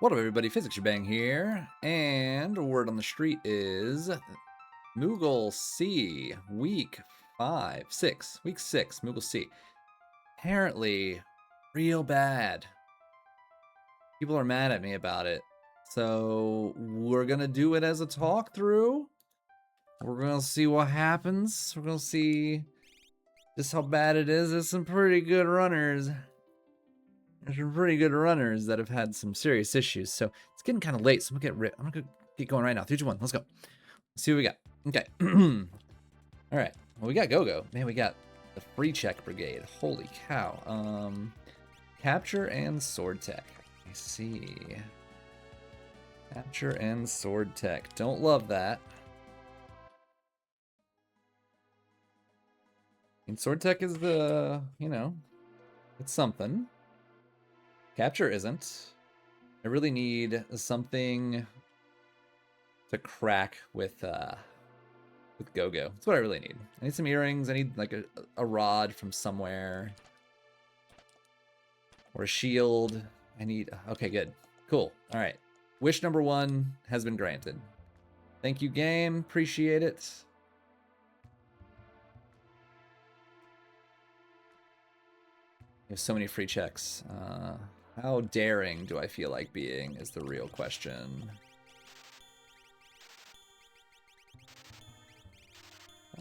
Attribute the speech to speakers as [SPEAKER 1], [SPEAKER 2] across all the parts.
[SPEAKER 1] What up, everybody? Physics Bang here, and word on the street is Moogle C, week 6, Moogle C. Apparently, real bad. People are mad at me about it, so we're gonna do it as a talk through. We're gonna see what happens. We're gonna see just how bad it is. There's some pretty good runners. There's some pretty good runners that have had some serious issues. So it's getting kind of late, so I'm gonna get going right now. 3, 2, 1, let's go. Let's see what we got. Okay. All right. Well, we got Go-Go. Man, we got the free check brigade. Holy cow. Capture and sword tech. I see. Capture and sword tech. Don't love that. And sword tech is the, it's something. Capture isn't. I really need something to crack with Go-Go. That's what I really need. I need some earrings. I need like a rod from somewhere. Or a shield. I need... Okay, good. Cool. All right. Wish number 1 has been granted. Thank you, game. Appreciate it. There's so many free checks. How daring do I feel like being is the real question.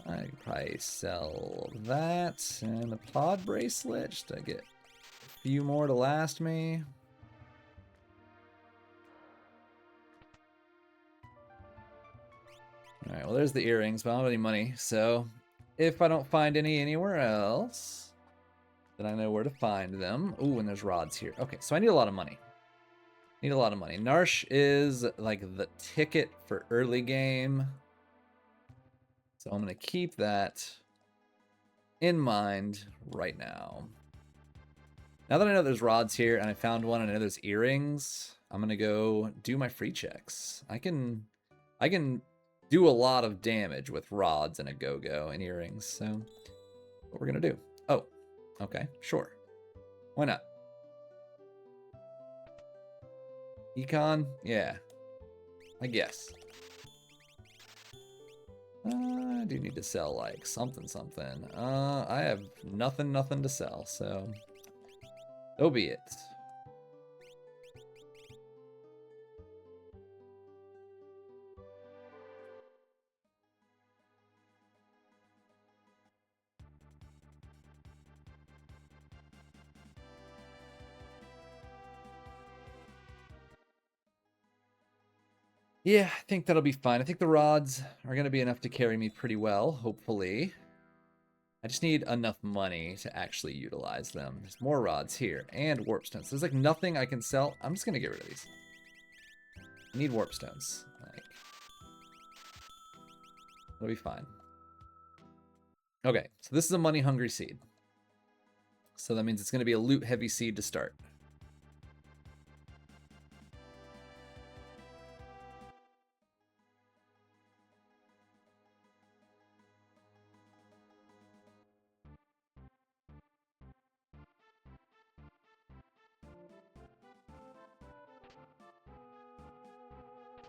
[SPEAKER 1] I could probably sell that and the pod bracelet just to get a few more to last me. Alright, well there's the earrings, but I don't have any money, so if I don't find any anywhere else, then I know where to find them. Ooh, and there's rods here. Okay, so I need a lot of money. Need a lot of money. Narsh is like the ticket for early game. So I'm going to keep that in mind right now. Now that I know there's rods here and I found one and I know there's earrings, I'm going to go do my free checks. I can do a lot of damage with rods and a go-go and earrings. So what we're going to do. Oh, okay, sure. Why not? Econ? Yeah, I guess. I do need to sell like something. I have nothing to sell, so so be it. Yeah, I think that'll be fine. I think the rods are going to be enough to carry me pretty well, hopefully. I just need enough money to actually utilize them. There's more rods here and warp stones. There's like nothing I can sell. I'm just going to get rid of these. I need warp stones. Like, it'll be fine. Okay, so this is a money-hungry seed. So that means it's going to be a loot-heavy seed to start.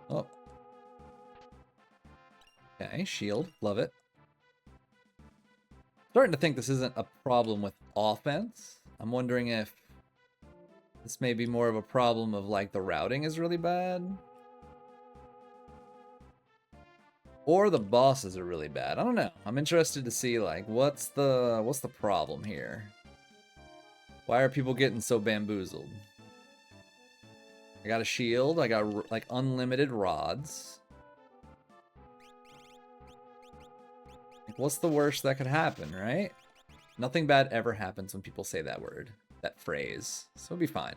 [SPEAKER 1] Oh. Okay, shield. Love it. Starting to think this isn't a problem with offense. I'm wondering if this may be more of a problem of like the routing is really bad. Or the bosses are really bad. I don't know. I'm interested to see like what's the problem here? Why are people getting so bamboozled? I got a shield. I got like unlimited rods. Like, what's the worst that could happen, right? Nothing bad ever happens when people say that word, that phrase. So it'll be fine.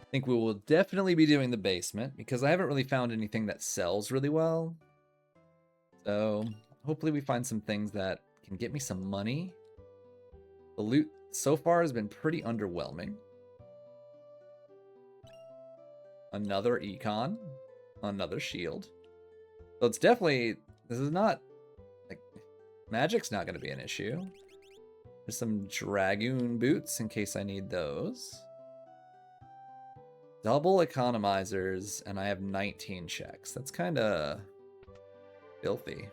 [SPEAKER 1] I think we will definitely be doing the basement because I haven't really found anything that sells really well. So hopefully we find some things that can get me some money. The loot so far has been pretty underwhelming. Another econ, another shield. So it's definitely This is not, like, magic's not going to be an issue. There's some Dragoon boots in case I need those. Double economizers, and I have 19 checks. That's kind of filthy.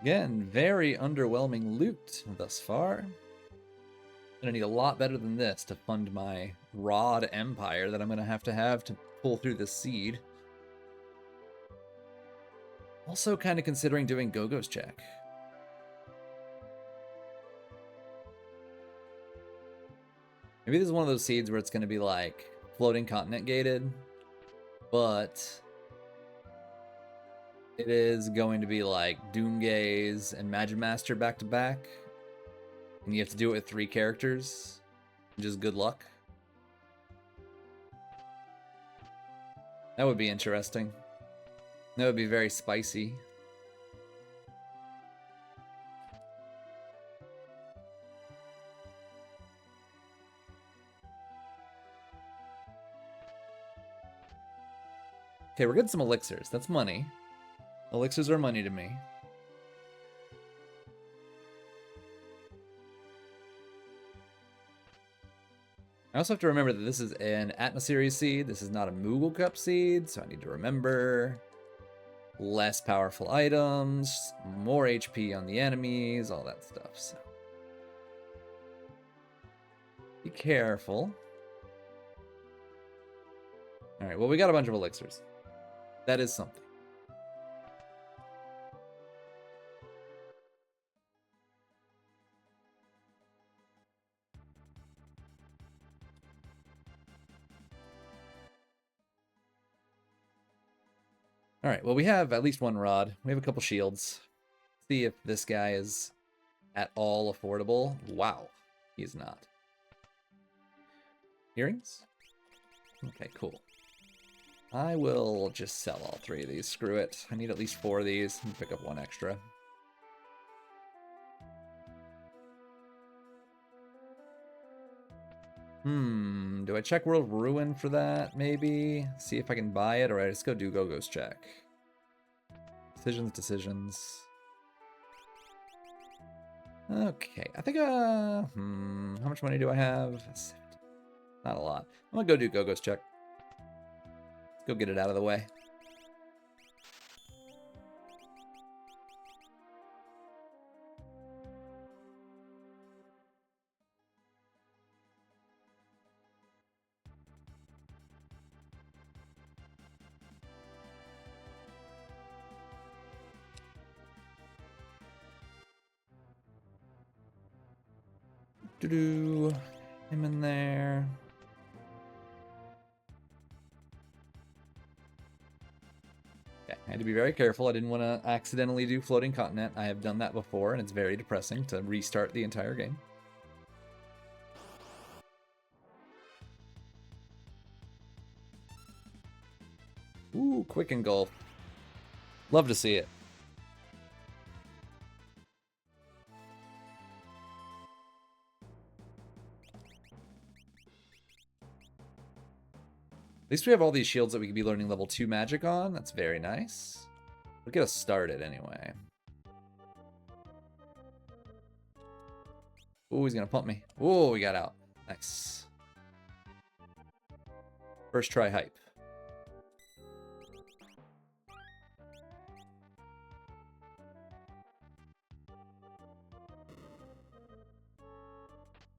[SPEAKER 1] Again, very underwhelming loot thus far. Gonna need a lot better than this to fund my Rod Empire that I'm gonna have to pull through this seed. Also kind of considering doing Gogo's check. Maybe this is one of those seeds where it's gonna be like floating continent gated, but it is going to be like Doomgaze and Magimaster back to back. And you have to do it with 3 characters. Just good luck. That would be interesting. That would be very spicy. Okay, we're getting some elixirs. That's money. Elixirs are money to me. I also have to remember that this is an Atma series seed. This is not a Moogle Cup seed, so I need to remember less powerful items, more HP on the enemies, all that stuff. So be careful. All right, well, we got a bunch of elixirs. That is something. All right, well, we have at least 1 rod. We have a couple shields. See if this guy is at all affordable. Wow, he's not. Earrings? Okay, cool. I will just sell all 3 of these. Screw it. I need at least 4 of these and pick up 1 extra. Do I check World Ruin for that, maybe? See if I can buy it, or I just go do Gogo's check. Decisions. Okay, I think, how much money do I have? Not a lot. I'm gonna go do Gogo's check. Let's go get it out of the way. Him in there. Okay, I had to be very careful. I didn't want to accidentally do Floating Continent. I have done that before, and it's very depressing to restart the entire game. Ooh, Quick Engulf. Love to see it. At least we have all these shields that we could be learning level 2 magic on. That's very nice. We'll get us started anyway. Ooh, he's gonna pump me. Ooh, we got out. Nice. First try hype.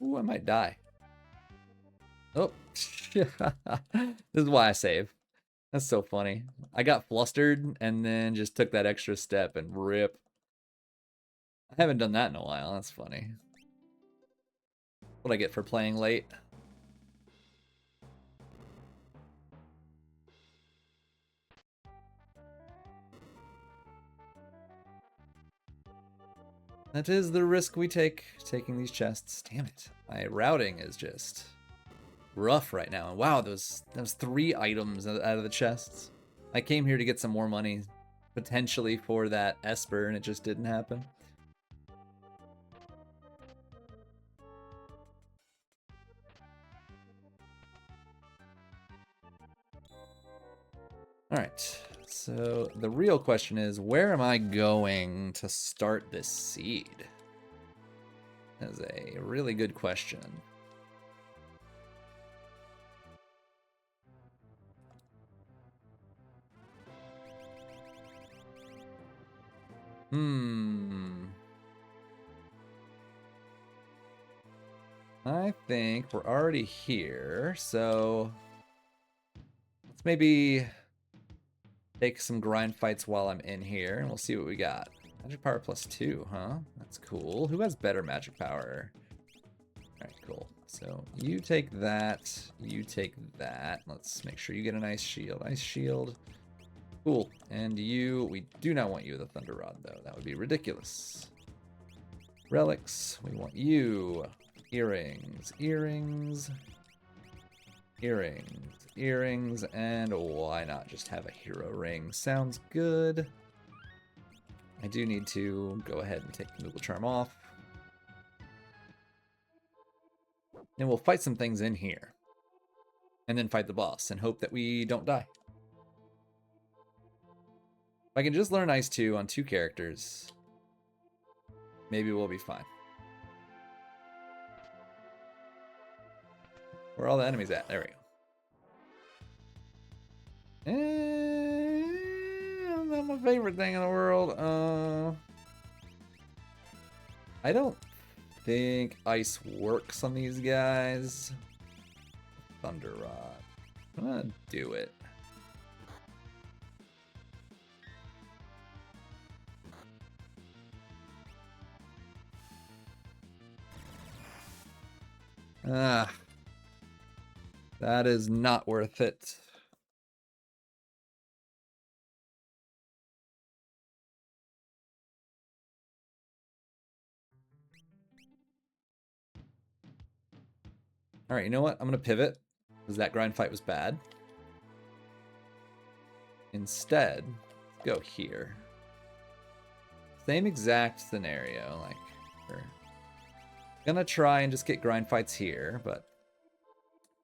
[SPEAKER 1] Ooh, I might die. Oh, this is why I save. That's so funny. I got flustered and then just took that extra step and rip. I haven't done that in a while. That's funny. What I get for playing late? That is the risk we take, taking these chests. Damn it. My routing is just rough right now. And wow, those 3 items out of the chests. I came here to get some more money, potentially for that Esper, and it just didn't happen. All right, so the real question is, where am I going to start this seed? That is a really good question. I think we're already here, so let's maybe take some grind fights while I'm in here, and we'll see what we got. Magic power +2, huh? That's cool. Who has better magic power? Alright, cool. So you take that, you take that. Let's make sure you get an ice shield. Ice shield. Cool. And you, we do not want you with a thunder rod, though. That would be ridiculous. Relics, we want you. Earrings, earrings, earrings, earrings, and why not just have a hero ring? Sounds good. I do need to go ahead and take the Moogle Charm off. And we'll fight some things in here. And then fight the boss and hope that we don't die. If I can just learn Ice 2 on 2 characters, maybe we'll be fine. Where are all the enemies at? There we go. Not my favorite thing in the world. I don't think ice works on these guys. Thunder Rod. I'm gonna do it. That is not worth it. All right, you know what? I'm gonna pivot because that grind fight was bad. Instead, go here. Same exact scenario. Like, we're gonna try and just get grind fights here, but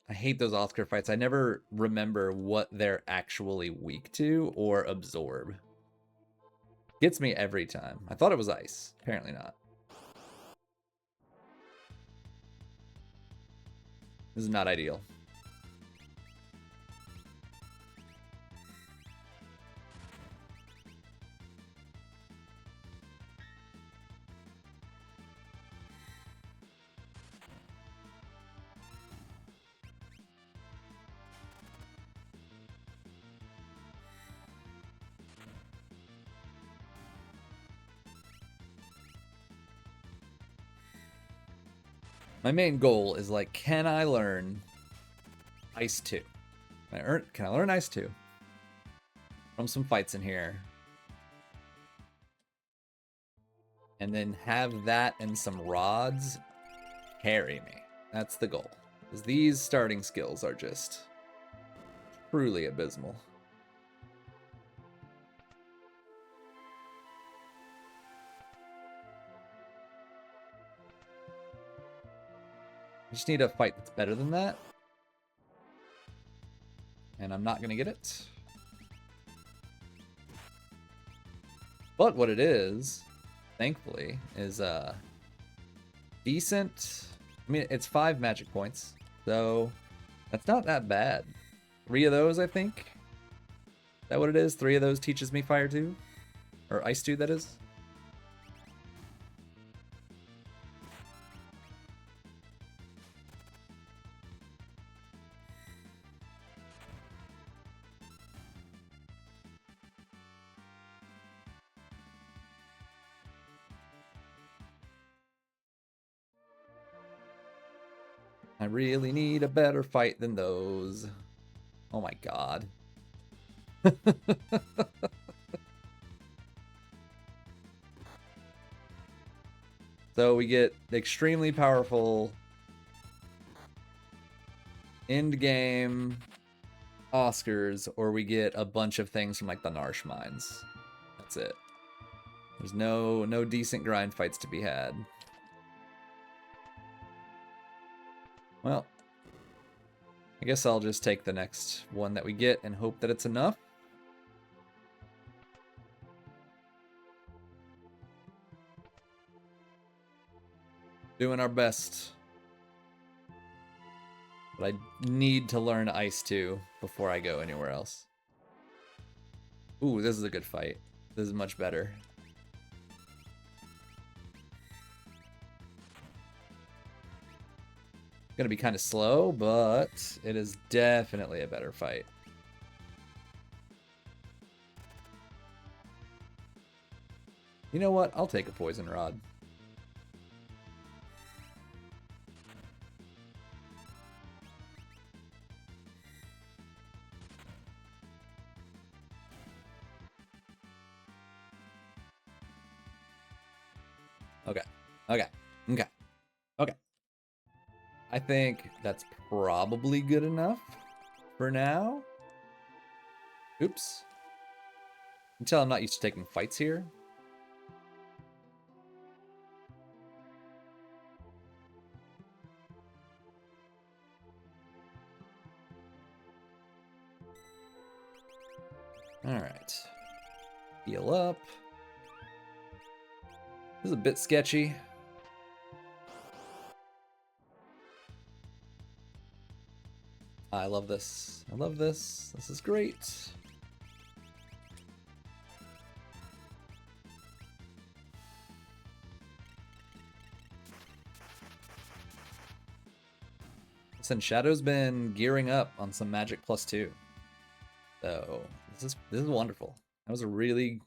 [SPEAKER 1] I hate those Oscar fights. I never remember what they're actually weak to or absorb. Gets me every time. I thought it was ice. Apparently not. This is not ideal. My main goal is like, can I learn Ice 2? Can I learn Ice 2 from some fights in here? And then have that and some rods carry me. That's the goal. Because these starting skills are just truly abysmal. I just need a fight that's better than that. And I'm not going to get it. But what it is, thankfully, is decent. I mean, it's 5 magic points. So that's not that bad. 3 of those, I think. Is that what it is? 3 of those teaches me Fire 2? Or Ice 2, that is? I really need a better fight than those. Oh my god. So we get extremely powerful end game Oscars, or we get a bunch of things from like the Narsh mines. That's it. There's no decent grind fights to be had. Well, I guess I'll just take the next one that we get and hope that it's enough. Doing our best. But I need to learn Ice 2 before I go anywhere else. Ooh, this is a good fight. This is much better. Gonna be kind of slow, but it is definitely a better fight. You know what? I'll take a poison rod. Okay. Okay. Okay. Okay. I think that's probably good enough for now. Oops. You can tell I'm not used to taking fights here. Alright. Heal up. This is a bit sketchy. I love this. I love this. This is great. Listen, Shadow's been gearing up on some Magic +2. So this is wonderful. That was a really,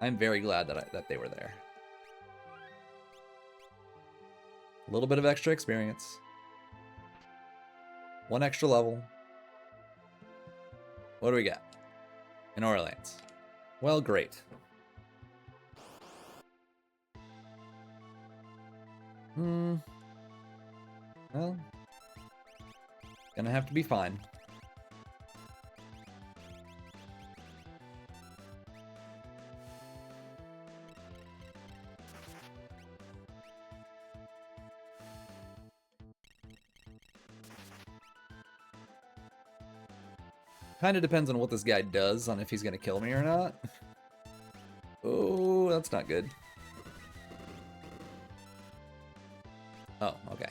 [SPEAKER 1] I'm very glad that they were there. A little bit of extra experience. One extra level. What do we got? An Orleans. Well, great. Well, gonna have to be fine. Kind of depends on what this guy does, on if he's gonna kill me or not. Oh, that's not good. Oh, okay.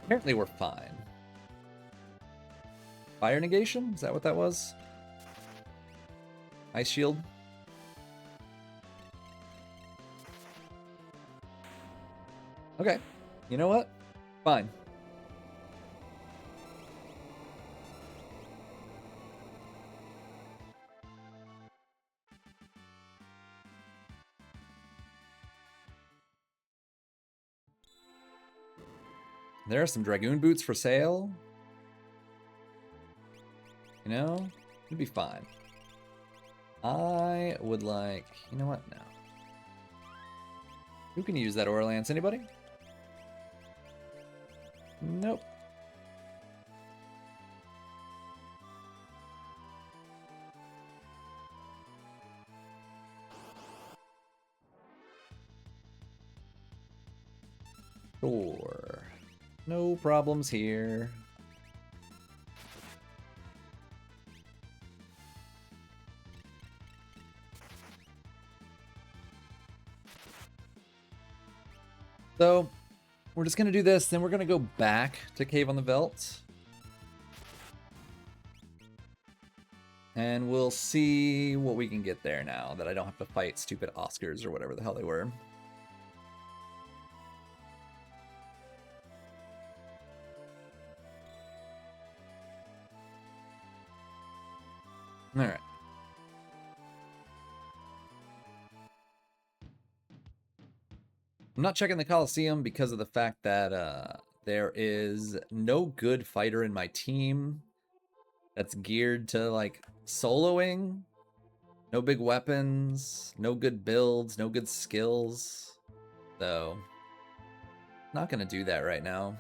[SPEAKER 1] Apparently we're fine. Fire negation? Is that what that was? Ice shield? Okay. You know what? Fine. There are some Dragoon boots for sale. You know, it'd be fine. I would like, you know what? No. Who can use that Orleans? Anybody? Nope. Sure. No problems here. So, we're just going to do this, then we're going to go back to Cave on the Veldt. And we'll see what we can get there now that I don't have to fight stupid Oscars or whatever the hell they were. All right. I'm not checking the Coliseum because of the fact that there is no good fighter in my team that's geared to, like, soloing. No big weapons, no good builds, no good skills. So, not gonna do that right now.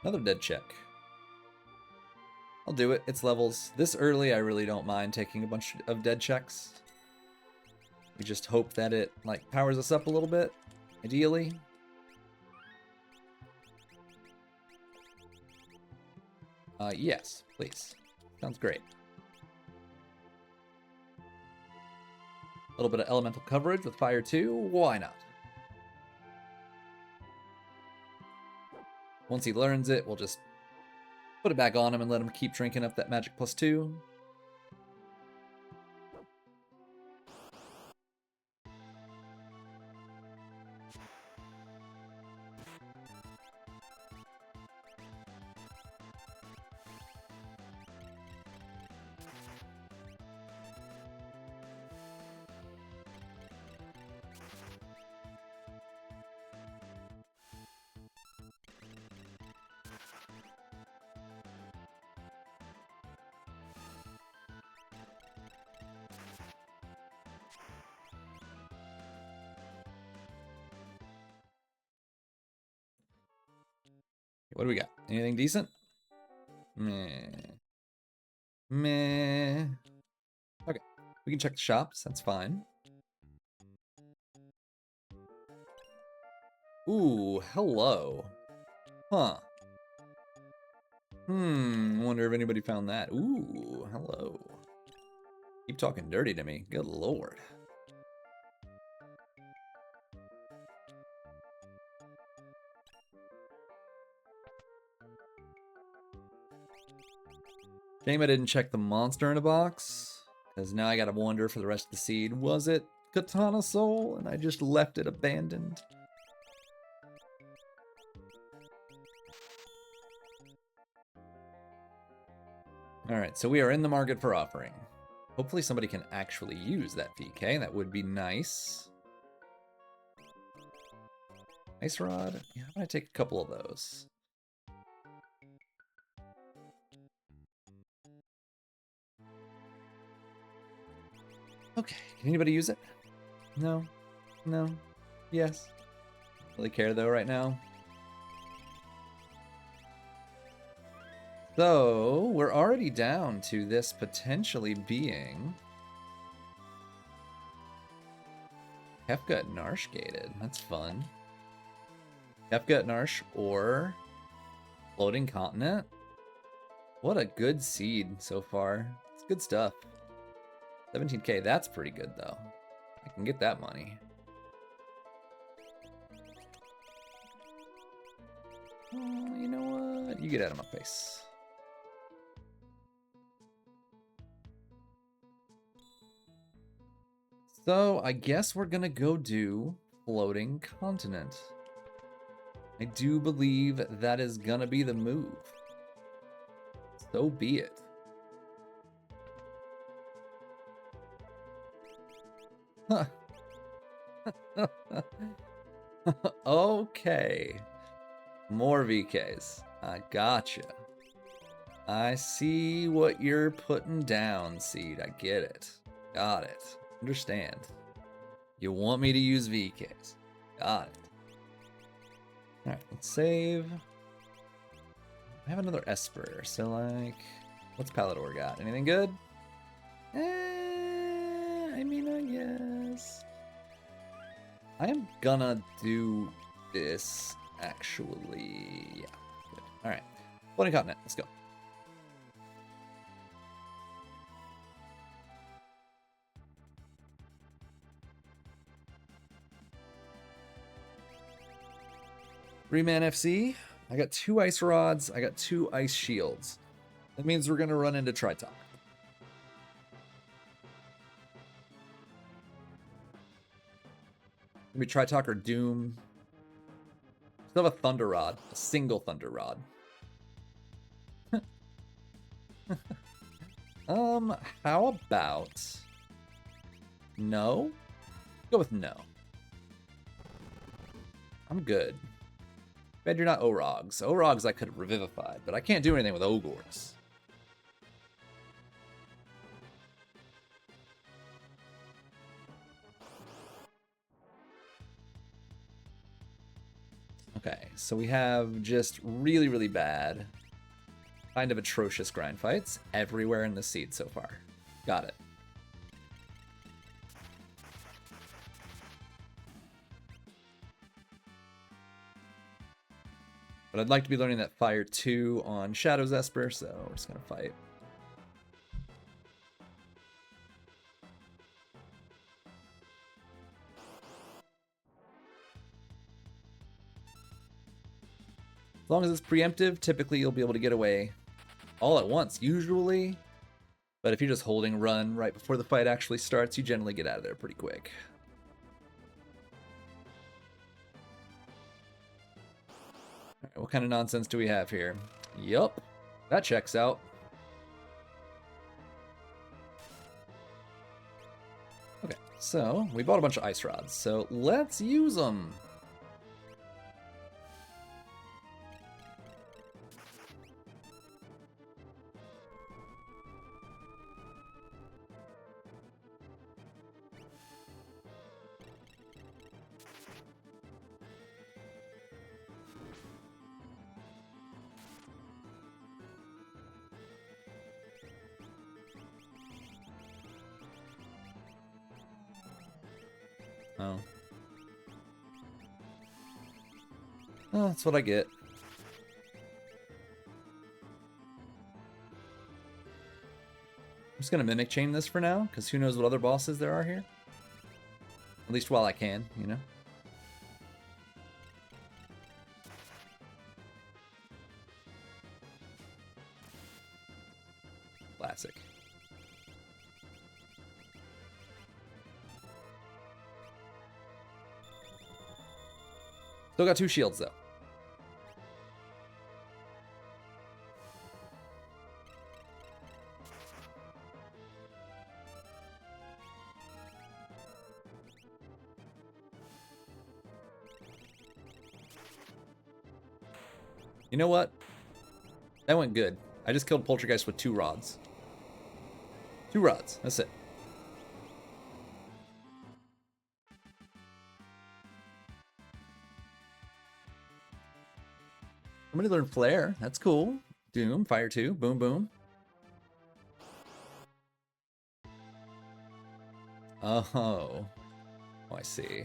[SPEAKER 1] Another dead check. I'll do it. It's levels. This early, I really don't mind taking a bunch of dead checks. We just hope that it, like, powers us up a little bit, ideally. Yes, please. Sounds great. A little bit of elemental coverage with fire too. Why not? Once he learns it, we'll just put it back on him and let him keep drinking up that magic +2. What do we got? Anything decent? Meh. Meh. Okay. We can check the shops. That's fine. Ooh, hello. Huh. Wonder if anybody found that. Ooh, hello. Keep talking dirty to me. Good lord. Shame I didn't check the monster in a box, because now I gotta wonder for the rest of the seed, was it Katana Soul and I just left it abandoned? Alright, so we are in the market for offering. Hopefully somebody can actually use that VK. That would be nice. Ice Rod. Yeah, I'm gonna take a couple of those. Okay, can anybody use it? No? No? Yes? Really care though right now? So, we're already down to this potentially being Kefka at Narsh gated. That's fun. Kefka at Narsh or Floating Continent. What a good seed so far. It's good stuff. 17k, that's pretty good though. I can get that money. You know what? You get out of my face. So I guess we're gonna go do Floating Continent. I do believe that is gonna be the move. So be it. Huh. Okay. More VKs. I gotcha. I see what you're putting down, Seed. I get it. Got it. Understand. You want me to use VKs. Got it. Alright, let's save. I have another Esper, so like... What's Palador got? Anything good? I mean, I guess... I am gonna do this, actually. Yeah, good. Alright. Floating Continent, let's go. Three-man FC. I got 2 ice rods. I got 2 ice shields. That means we're gonna run into Tritok. Maybe Tritalk or Doom. Still have a Thunder Rod. A single Thunder Rod. How about... no? Go with no. I'm good. Bet you're not Orogs. Orogs I could have revivified, but I can't do anything with Ogors. Okay, so we have just really, really bad, kind of atrocious grind fights everywhere in the seed so far. Got it. But I'd like to be learning that Fire 2 on Shadow's Esper, so we're just going to fight. As long as it's preemptive, typically you'll be able to get away all at once, usually. But if you're just holding run right before the fight actually starts, you generally get out of there pretty quick. All right, what kind of nonsense do we have here? Yup, that checks out. Okay, so we bought a bunch of ice rods, so let's use them. Oh. Oh, that's what I get. I'm just gonna Mimic Chain this for now, because who knows what other bosses there are here. At least while I can, you know? Classic. Still got 2 shields, though. You know what? That went good. I just killed Poltergeist with 2 rods. 2 rods. That's it. Somebody learned Flare. That's cool. Doom, Fire 2, boom, boom. Oh, I see.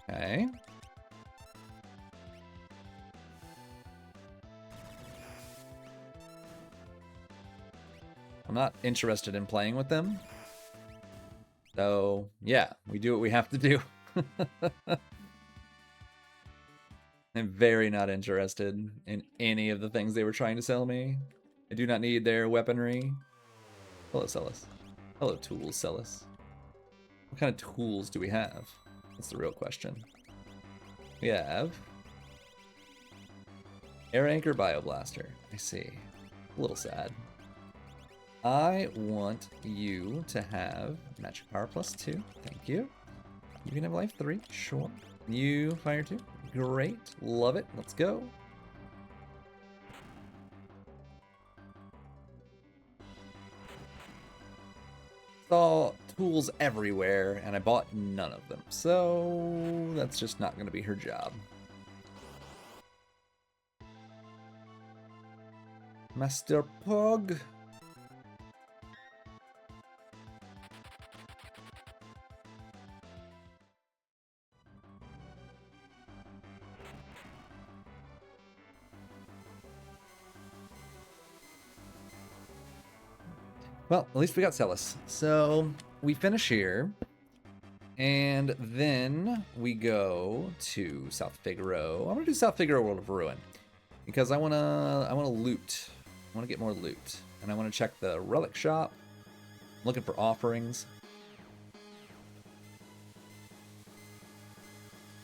[SPEAKER 1] Okay. I'm not interested in playing with them. So, yeah, we do what we have to do. I'm very not interested in any of the things they were trying to sell me. I do not need their weaponry. Hello, Celis. Hello, tools, Celis. What kind of tools do we have? That's the real question. We have Air Anchor Bioblaster. I see. A little sad. I want you to have Magic Power +2. Thank you. You can have Life 3. Sure. You Fire 2. Great. Love it. Let's go. Saw tools everywhere, and I bought none of them. So that's just not going to be her job. Master Pug. Well, at least we got Celis. So we finish here, and then we go to South Figaro. I'm gonna do South Figaro World of Ruin because I wanna loot. I wanna get more loot, and I wanna check the relic shop. I'm looking for offerings.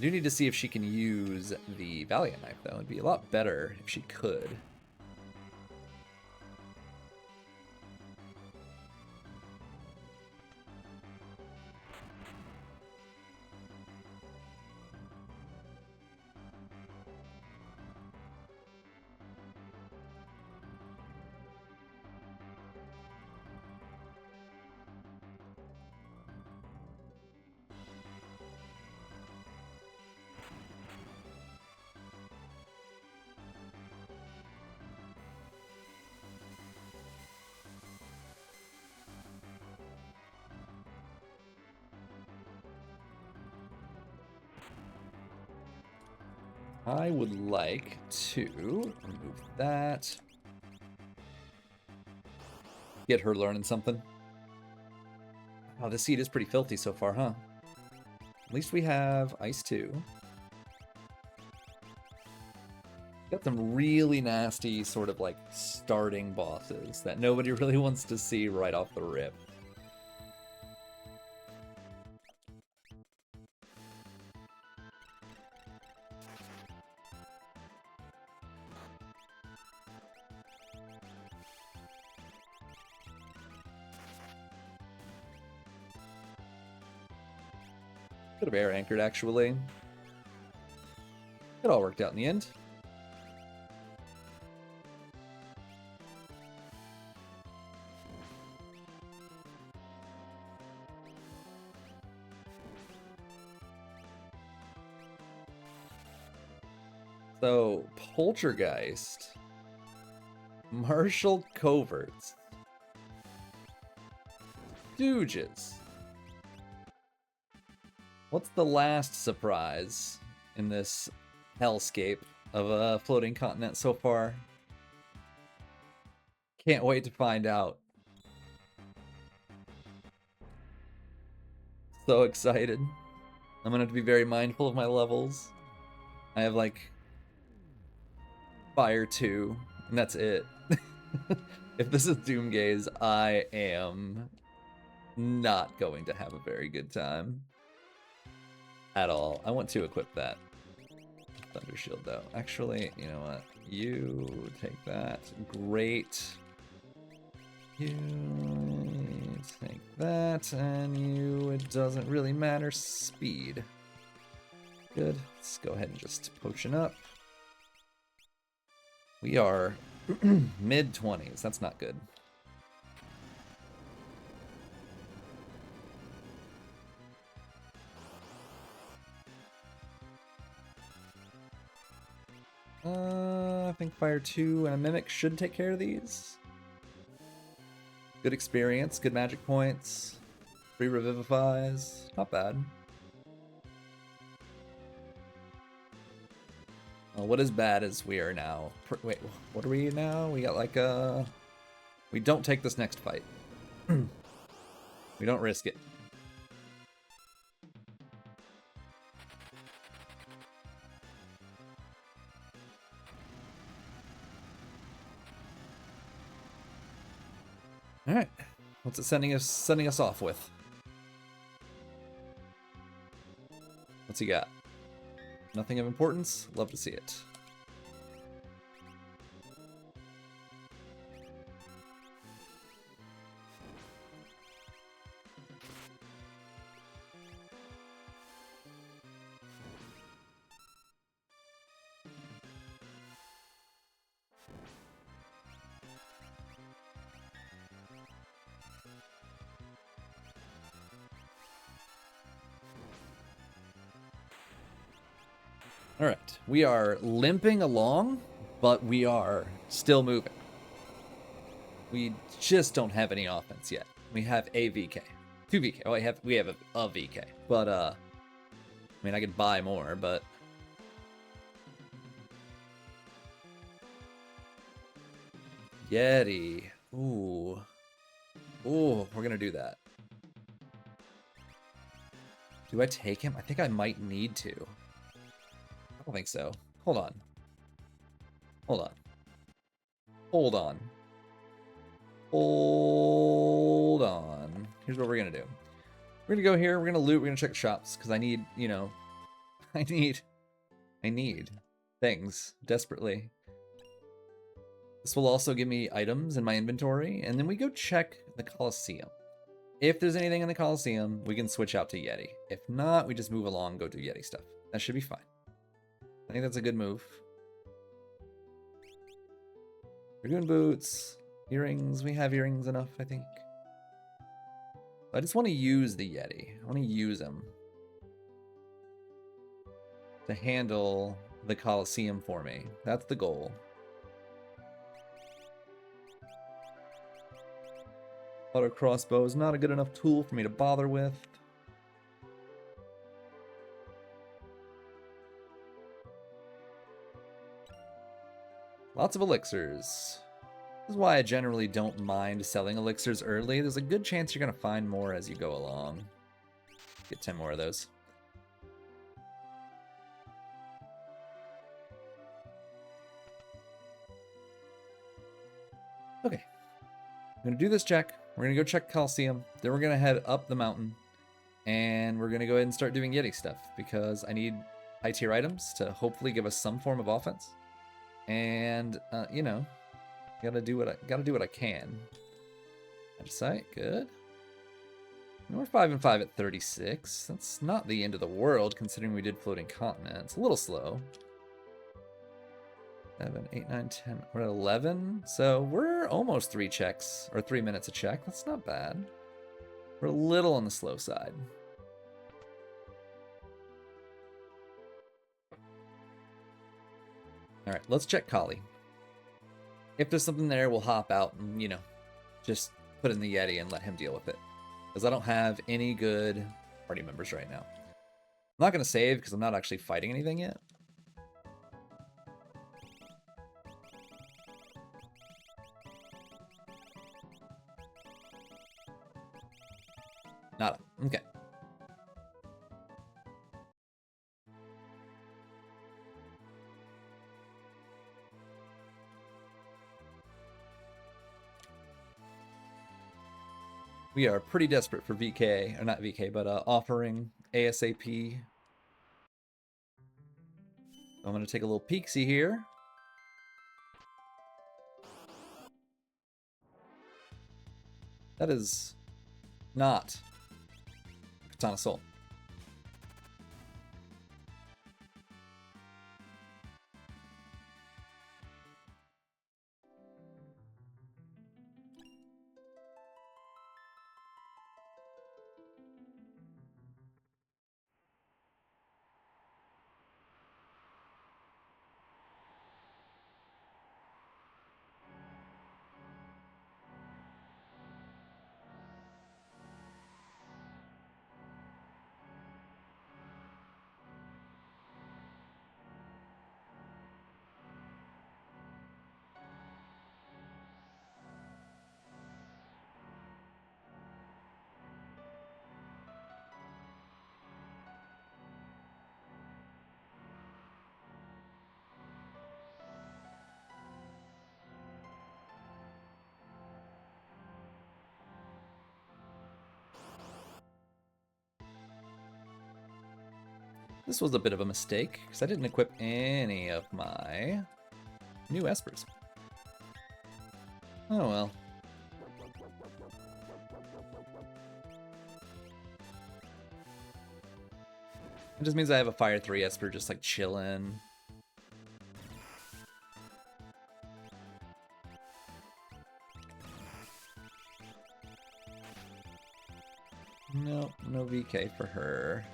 [SPEAKER 1] do need to see if she can use the Valiant Knife, though. It'd be a lot better if she could. I would like to remove that. Get her learning something. Oh, this seed is pretty filthy so far, huh? At least we have Ice 2. Got some really nasty sort of like starting bosses that nobody really wants to see right off the rip. Could have air anchored, actually. It all worked out in the end. So, Poltergeist, Martial Coverts, Stooges. What's the last surprise in this hellscape of a floating continent so far? Can't wait to find out. So excited. I'm gonna have to be very mindful of my levels. I have like Fire 2, and that's it. If this is Doomgaze, I am not going to have a very good time. At all. I want to equip that Thunder Shield, though. Actually, you know what? You take that. Great. You take that, and you, it doesn't really matter, speed. Good. Let's go ahead and just potion up. We are mid-20s. That's not good. I think Fire 2 and a Mimic should take care of these. Good experience, good magic points, free revivifies, not bad. What is bad is we are now... Wait, what are we now? We got like a... We don't take this next fight. We don't risk it. All right, what's it sending us off with? What's he got? Nothing of importance. Love to see it. All right, we are limping along, but we are still moving. We just don't have any offense yet. We have a VK, 2 VK. Oh, we have a VK, but I mean, I could buy more, but Yeti. Ooh, we're gonna do that. Do I take him? I think I might need to. I don't think so. Hold on. Hold on. Hold on. Hold on. Here's what we're gonna do. We're gonna go here. We're gonna loot. We're gonna check the shops because I need, you know, I need things desperately. This will also give me items in my inventory, and then we go check the Colosseum. If there's anything in the Colosseum, we can switch out to Yeti. If not, we just move along and go do Yeti stuff. That should be fine. I think that's a good move. Dragoon boots, earrings. We have earrings enough, I think. I just want to use the Yeti. I want to use him to handle the Colosseum for me. That's the goal. Auto crossbow is not a good enough tool for me to bother with. Lots of elixirs. This is why I generally don't mind selling elixirs early. There's a good chance you're going to find more as you go along. Get 10 more of those. Okay. I'm going to do this check. We're going to go check Coliseum. Then we're going to head up the mountain. And we're going to go ahead and start doing Yeti stuff. Because I need high tier items to hopefully give us some form of offense. And, you know, gotta do what I can. Edge sight, good. And we're 5 and 5 at 36. That's not the end of the world considering we did floating continent. It's a little slow. 7, 8, 9, 10. We're at 11. So we're almost 3 checks or 3 minutes a check. That's not bad. We're a little on the slow side. All right, let's check Kali. If there's something there, we'll hop out and, you know, just put in the Yeti and let him deal with it. Because I don't have any good party members right now. I'm not going to save because I'm not actually fighting anything yet. Nada. Okay. We are pretty desperate for VK, or not VK, but offering ASAP. I'm going to take a little peek-see here. That is not Katana Soul. This was a bit of a mistake, because I didn't equip any of my new espers. Oh well. It just means I have a Fire 3 Esper just like chillin'. Nope, no VK for her.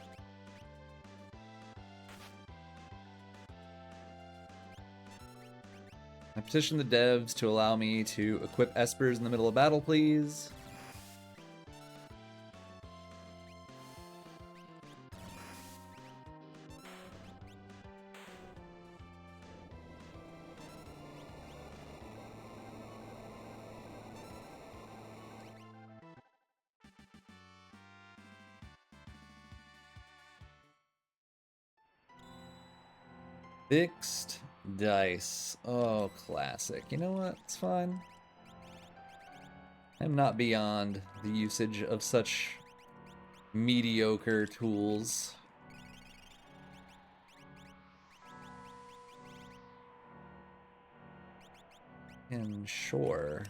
[SPEAKER 1] I petition the devs to allow me to equip espers in the middle of battle, please. Fixed dice. Oh, classic. You know what? It's fine. I'm not beyond the usage of such mediocre tools. And sure.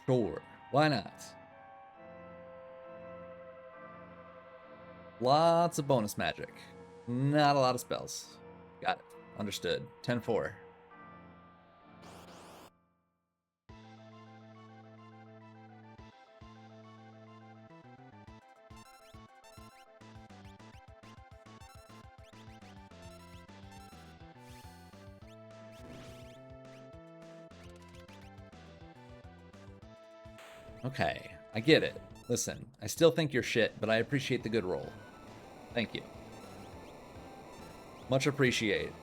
[SPEAKER 1] Sure. Why not? Lots of bonus magic. Not a lot of spells. Got it. Understood. 10-4. Okay, I get it. Listen, I still think you're shit, but I appreciate the good roll. Thank you. Much appreciated.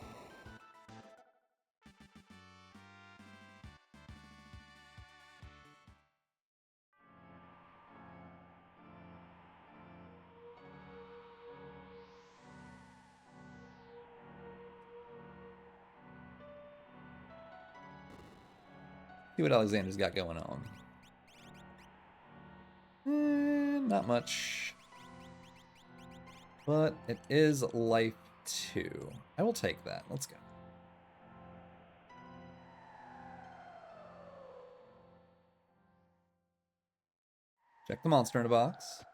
[SPEAKER 1] See what Alexander's got going on. Not much. But it is life 2. I will take that. Let's go. Check the monster in a box.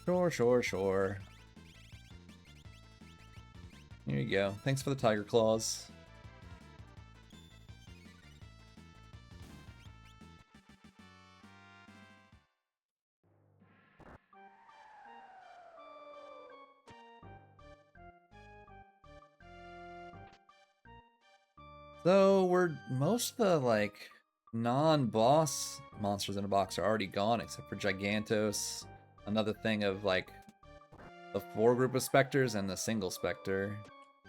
[SPEAKER 1] Sure. Here you go. Thanks for the tiger claws. So most of the like non-boss monsters in a box are already gone, except for Gigantos. Another thing of like the 4 group of specters and the single specter.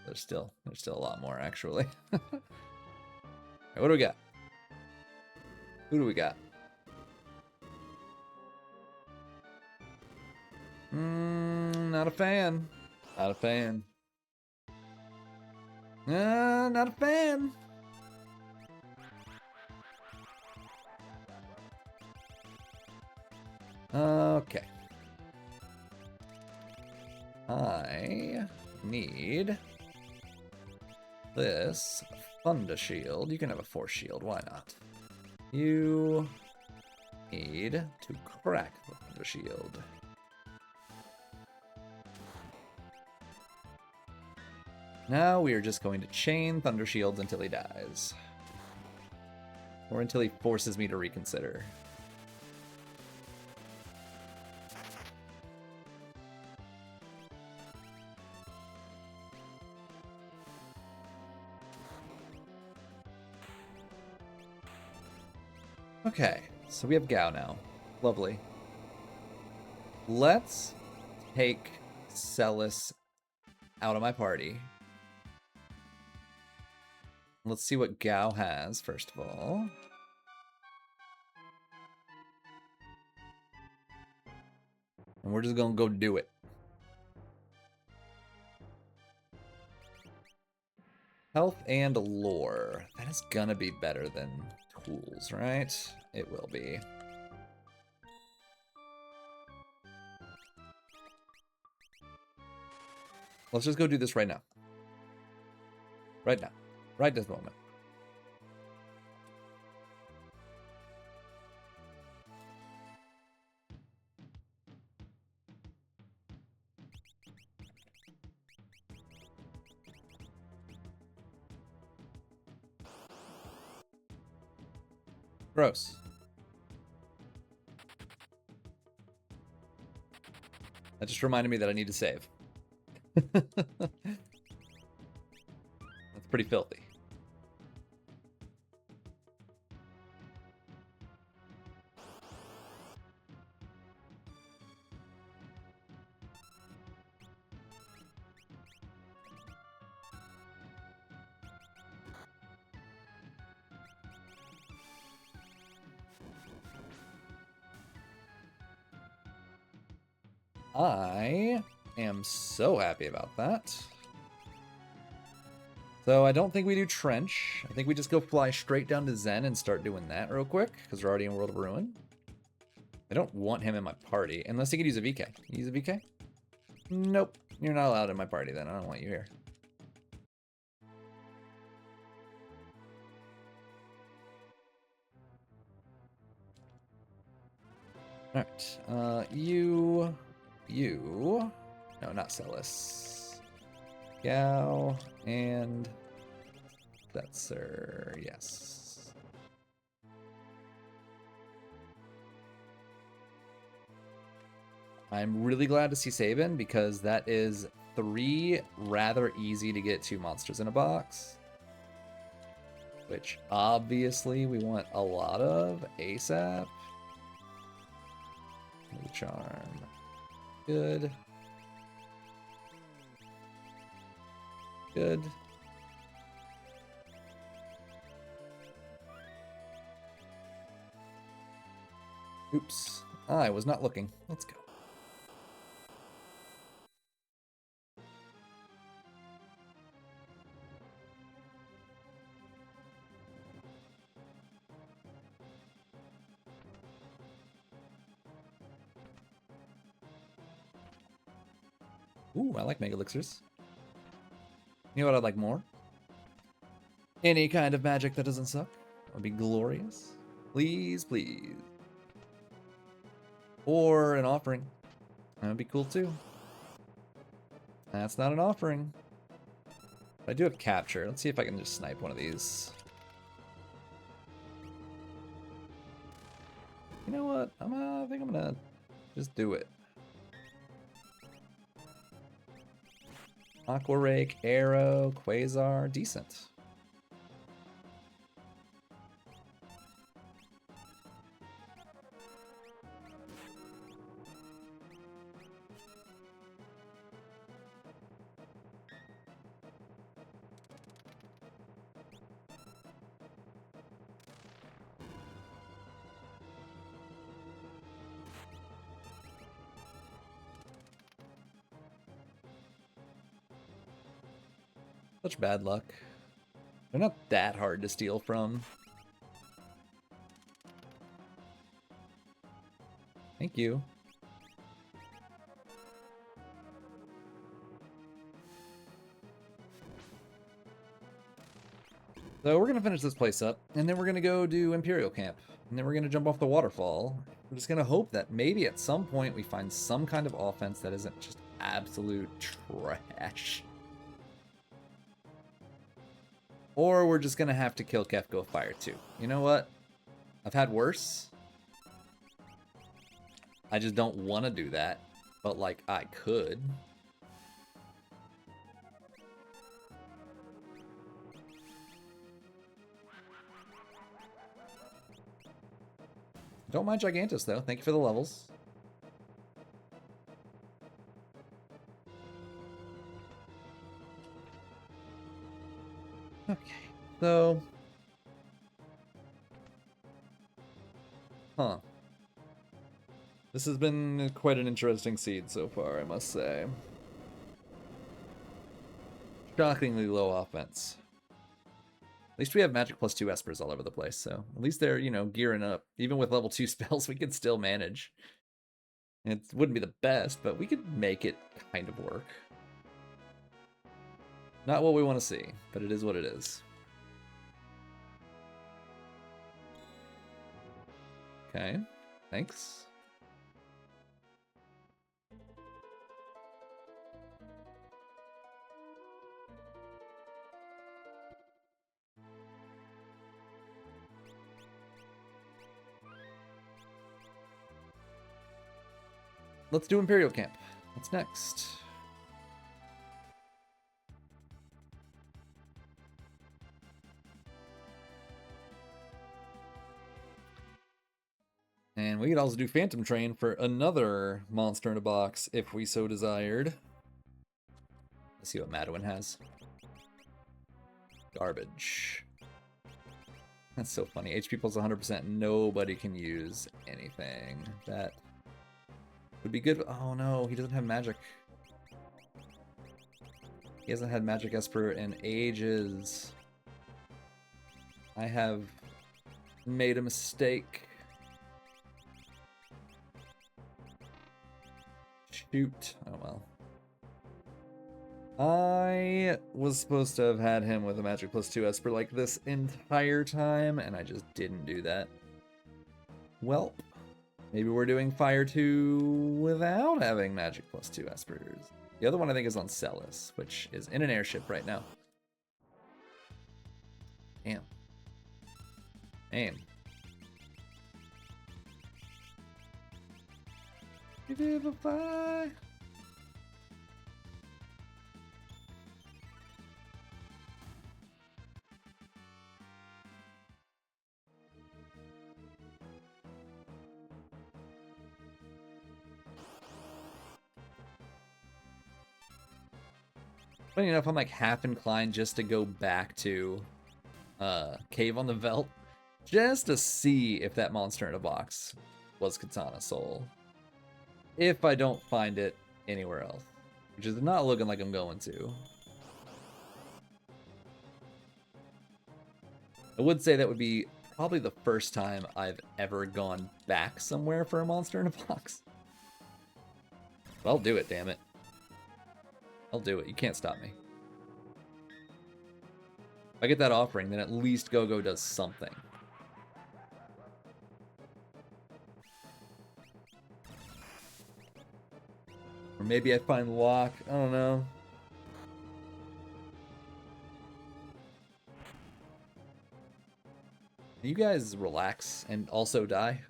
[SPEAKER 1] There's still a lot more actually. Right, what do we got? Who do we got? Not a fan. Not a fan. Not a fan. Okay. I need this Thunder Shield. You can have a Force Shield, why not? You need to crack the Thunder Shield. Now we are just going to chain Thunder Shields until he dies. Or until he forces me to reconsider. Okay, so we have Gao now. Lovely. Let's take Celis out of my party. Let's see what Gao has, first of all. And we're just gonna go do it. Health and lore. That is gonna be better than tools, right? It will be. Let's just go do this right now. Right now. Right this moment. Gross. That just reminded me that I need to save. That's pretty filthy. I am so happy about that. So I don't think we do Trench. I think we just go fly straight down to Zen and start doing that real quick, because we're already in World of Ruin. I don't want him in my party, unless he could use a VK. Use a VK? Nope. You're not allowed in my party then. I don't want you here. Alright. You. No, not Celis. Gao and Setzer. Yes. I'm really glad to see Sabin because that is 3 rather easy to get 2 monsters in a box. Which obviously we want a lot of ASAP. Charm. Good. Good. Oops. I was not looking. Let's go. Ooh, I like Mega Elixirs. You know what I'd like more? Any kind of magic that doesn't suck. That would be glorious. Please, please. Or an offering. That would be cool too. That's not an offering. But I do have capture. Let's see if I can just snipe one of these. You know what? I think I'm gonna just do it. Aqua Rake, Arrow, Quasar, decent. Such bad luck. They're not that hard to steal from. Thank you. So we're gonna finish this place up, and then we're gonna go do Imperial Camp, and then we're gonna jump off the waterfall. We're just gonna hope that maybe at some point we find some kind of offense that isn't just absolute trash. Or we're just gonna have to kill Kefka with fire too. You know what? I've had worse. I just don't want to do that, but like I could. Don't mind Gigantus though. Thank you for the levels. Okay, so... Huh. This has been quite an interesting seed so far, I must say. Shockingly low offense. At least we have magic plus 2 espers all over the place, so at least they're, you know, gearing up. Even with level 2 spells, we can still manage. It wouldn't be the best, but we could make it kind of work. Not what we want to see, but it is what it is. Okay, thanks. Let's do Imperial Camp. What's next? And we could also do Phantom Train for another monster in a box if we so desired. Let's see what Madwin has. Garbage. That's so funny. HP plus 100%. Nobody can use anything. That would be good. Oh no, he doesn't have magic. He hasn't had Magic Esper in ages. I have made a mistake. Shoot. Oh well. I was supposed to have had him with a Magic +2 Esper like this entire time, and I just didn't do that. Well, maybe we're doing Fire 2 without having Magic +2 Espers. The other one I think is on Celis, which is in an airship right now. Damn. Aim. Revivify. Funny enough, I'm like half inclined just to go back to Cave on the Veldt, just to see if that monster in a box was Katana Soul. If I don't find it anywhere else, which is not looking like I'm going to. I would say that would be probably the first time I've ever gone back somewhere for a monster in a box. But I'll do it, damn it. I'll do it. You can't stop me. If I get that offering, then at least Go-Go does something. Or maybe I find Lock. I don't know. You guys relax and also die?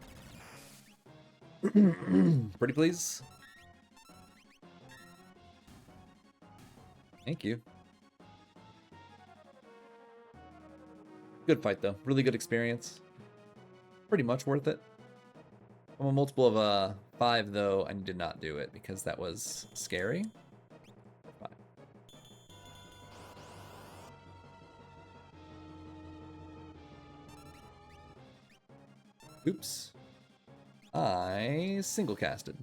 [SPEAKER 1] Pretty please? Thank you. Good fight, though. Really good experience. Pretty much worth it. I'm a multiple of 5, though. I did not do it because that was scary. 5. Oops. I single casted.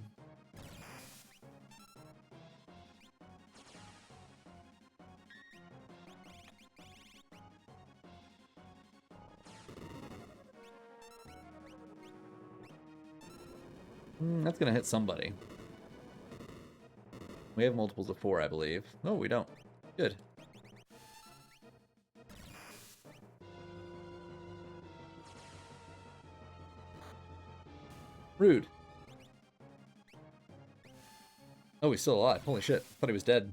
[SPEAKER 1] That's gonna hit somebody. We have multiples of 4, I believe. No, we don't. Good. Rude. Oh, he's still alive. Holy shit. Thought he was dead.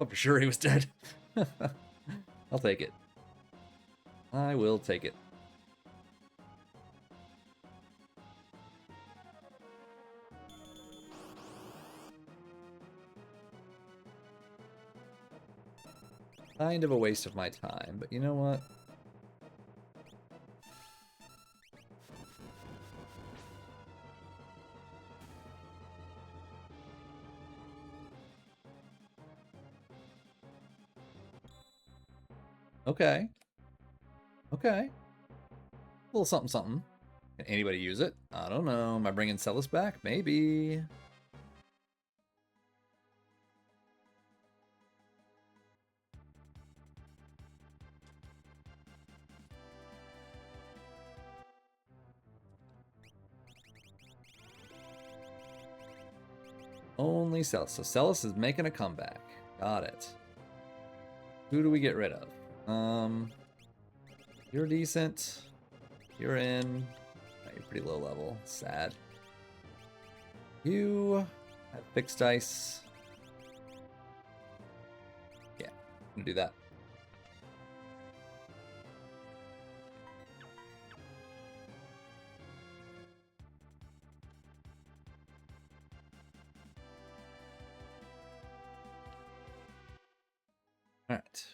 [SPEAKER 1] Oh, for sure he was dead. I'll take it. I will take it. Kind of a waste of my time, but you know what? Okay. Okay. A little something something. Can anybody use it? I don't know. Am I bringing Celis back? Maybe. Only Celis. So Celis is making a comeback. Got it. Who do we get rid of? You're decent. You're in. Oh, you're pretty low level. Sad. You have fixed dice. Yeah, I'm gonna do that. All right.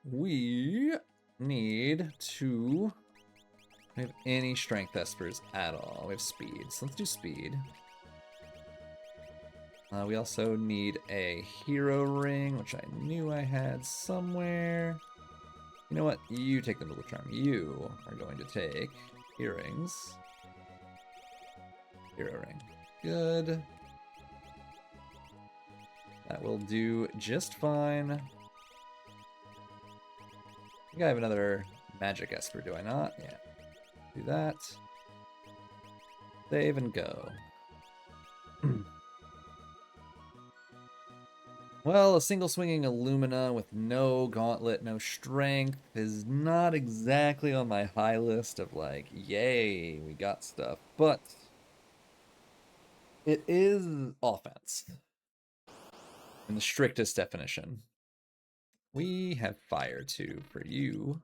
[SPEAKER 1] We need to have any strength espers at all. We have speed, so let's do speed. We also need a hero ring, which I knew I had somewhere. You know what? You take the Moogle charm. You are going to take earrings. Hero ring. Good. That will do just fine. I think I have another magic Esper, do I not? Yeah. Do that. Save and go. Well, a single swinging Illumina with no gauntlet, no strength is not exactly on my high list of like, yay, we got stuff. But it is offense in the strictest definition. We have fire too for you.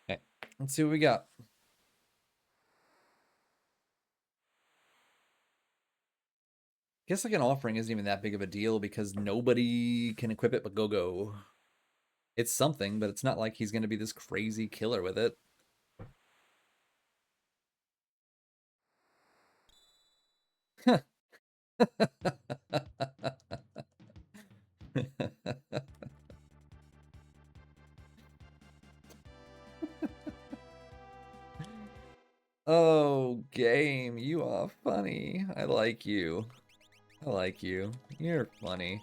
[SPEAKER 1] Okay, let's see what we got. Guess like an offering isn't even that big of a deal because nobody can equip it but Go-Go. It's something, but it's not like he's going to be this crazy killer with it. Oh, game, you are funny. I like you. I like you. You're funny.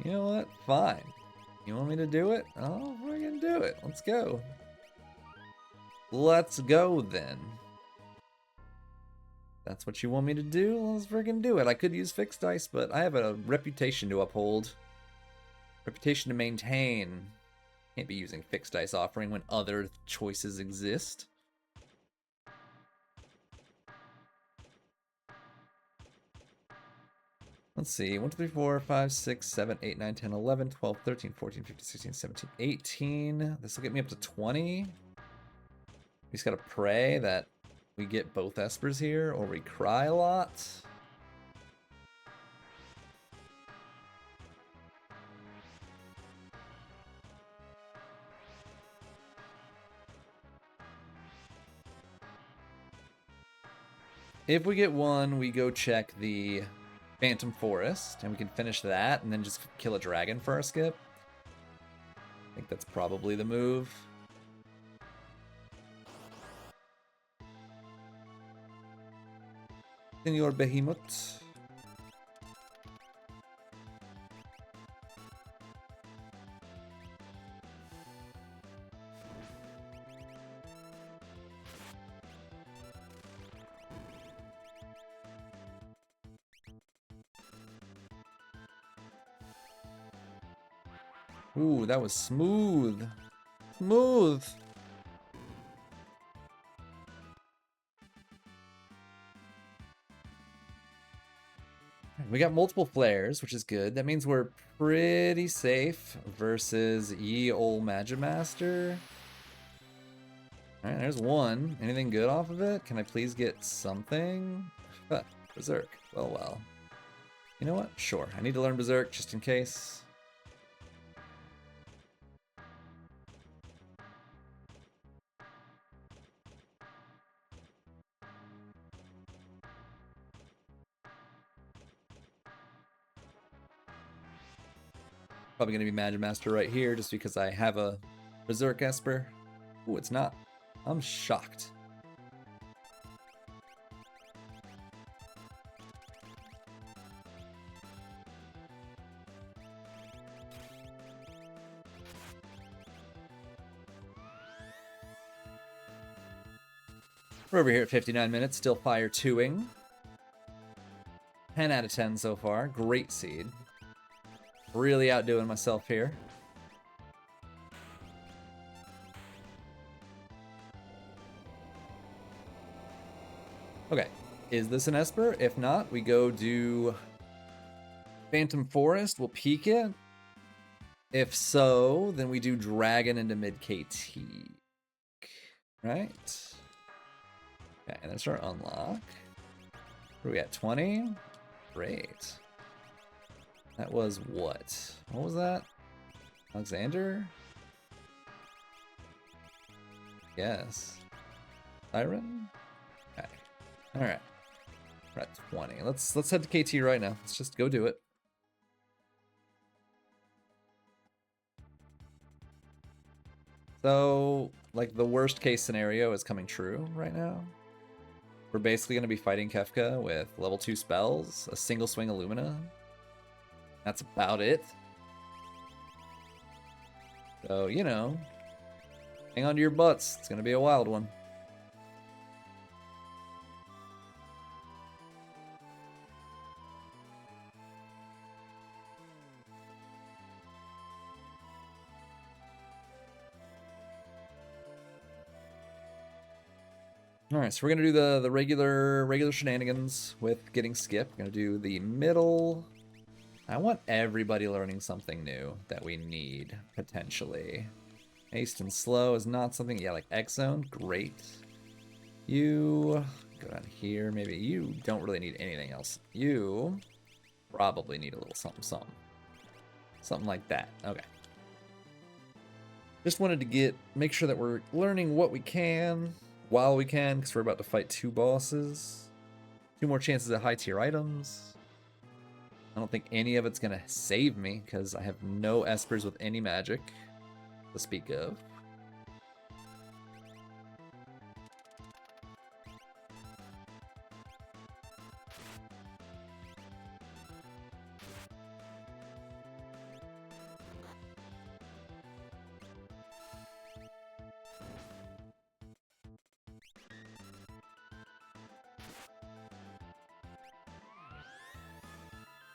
[SPEAKER 1] You know what? Fine. You want me to do it? Oh, we're gonna do it. Let's go. Let's go then. That's what you want me to do? Let's friggin' do it. I could use fixed dice, but I have a reputation to uphold. Reputation to maintain. Can't be using fixed dice offering when other choices exist. Let's see. 1, 2, 3, 4, 5, 6, 7, 8, 9, 10, 11, 12, 13, 14, 15, 16, 17, 18. This will get me up to 20. We just gotta pray that we get both Espers here, or we cry a lot. If we get one, we go check the Phantom Forest, and we can finish that, and then just kill a dragon for our skip. I think that's probably the move. Senor Behemoth. Ooh, that was smooth. Smooth. We got multiple flares, which is good. That means we're pretty safe versus ye ol' Magimaster. Alright, there's one. Anything good off of it? Can I please get something? Berserk. Well. You know what? Sure. I need to learn Berserk just in case. Probably going to be Magimaster right here just because I have a Berserk Esper. Ooh, it's not. I'm shocked. We're over here at 59 minutes, still fire 2-ing. 10 out of 10 so far. Great seed. Really outdoing myself here. Okay, is this an Esper? If not, we go do Phantom Forest. We'll peek it. If so, then we do Dragon into mid KT. Right? Okay, and that's our unlock. Where are we at? 20? Great. That was what? What was that? Alexander? Yes. Siren? Okay. Alright. We're at 20. Let's head to KT right now. Let's just go do it. So, like, the worst case scenario is coming true right now. We're basically going to be fighting Kefka with level 2 spells, a single swing Illumina. That's about it. So, you know, hang on to your butts. It's going to be a wild one. Alright, so we're going to do the regular shenanigans with getting skip. We're going to do the middle. I want everybody learning something new that we need, potentially. Haste and slow is not something, yeah, like X Zone, great. You go down here, maybe you don't really need anything else. You probably need a little something. Something like that, okay. Just wanted to make sure that we're learning what we can while we can, because we're about to fight 2 bosses. 2 more chances at high tier items. I don't think any of it's gonna save me, because I have no espers with any magic to speak of.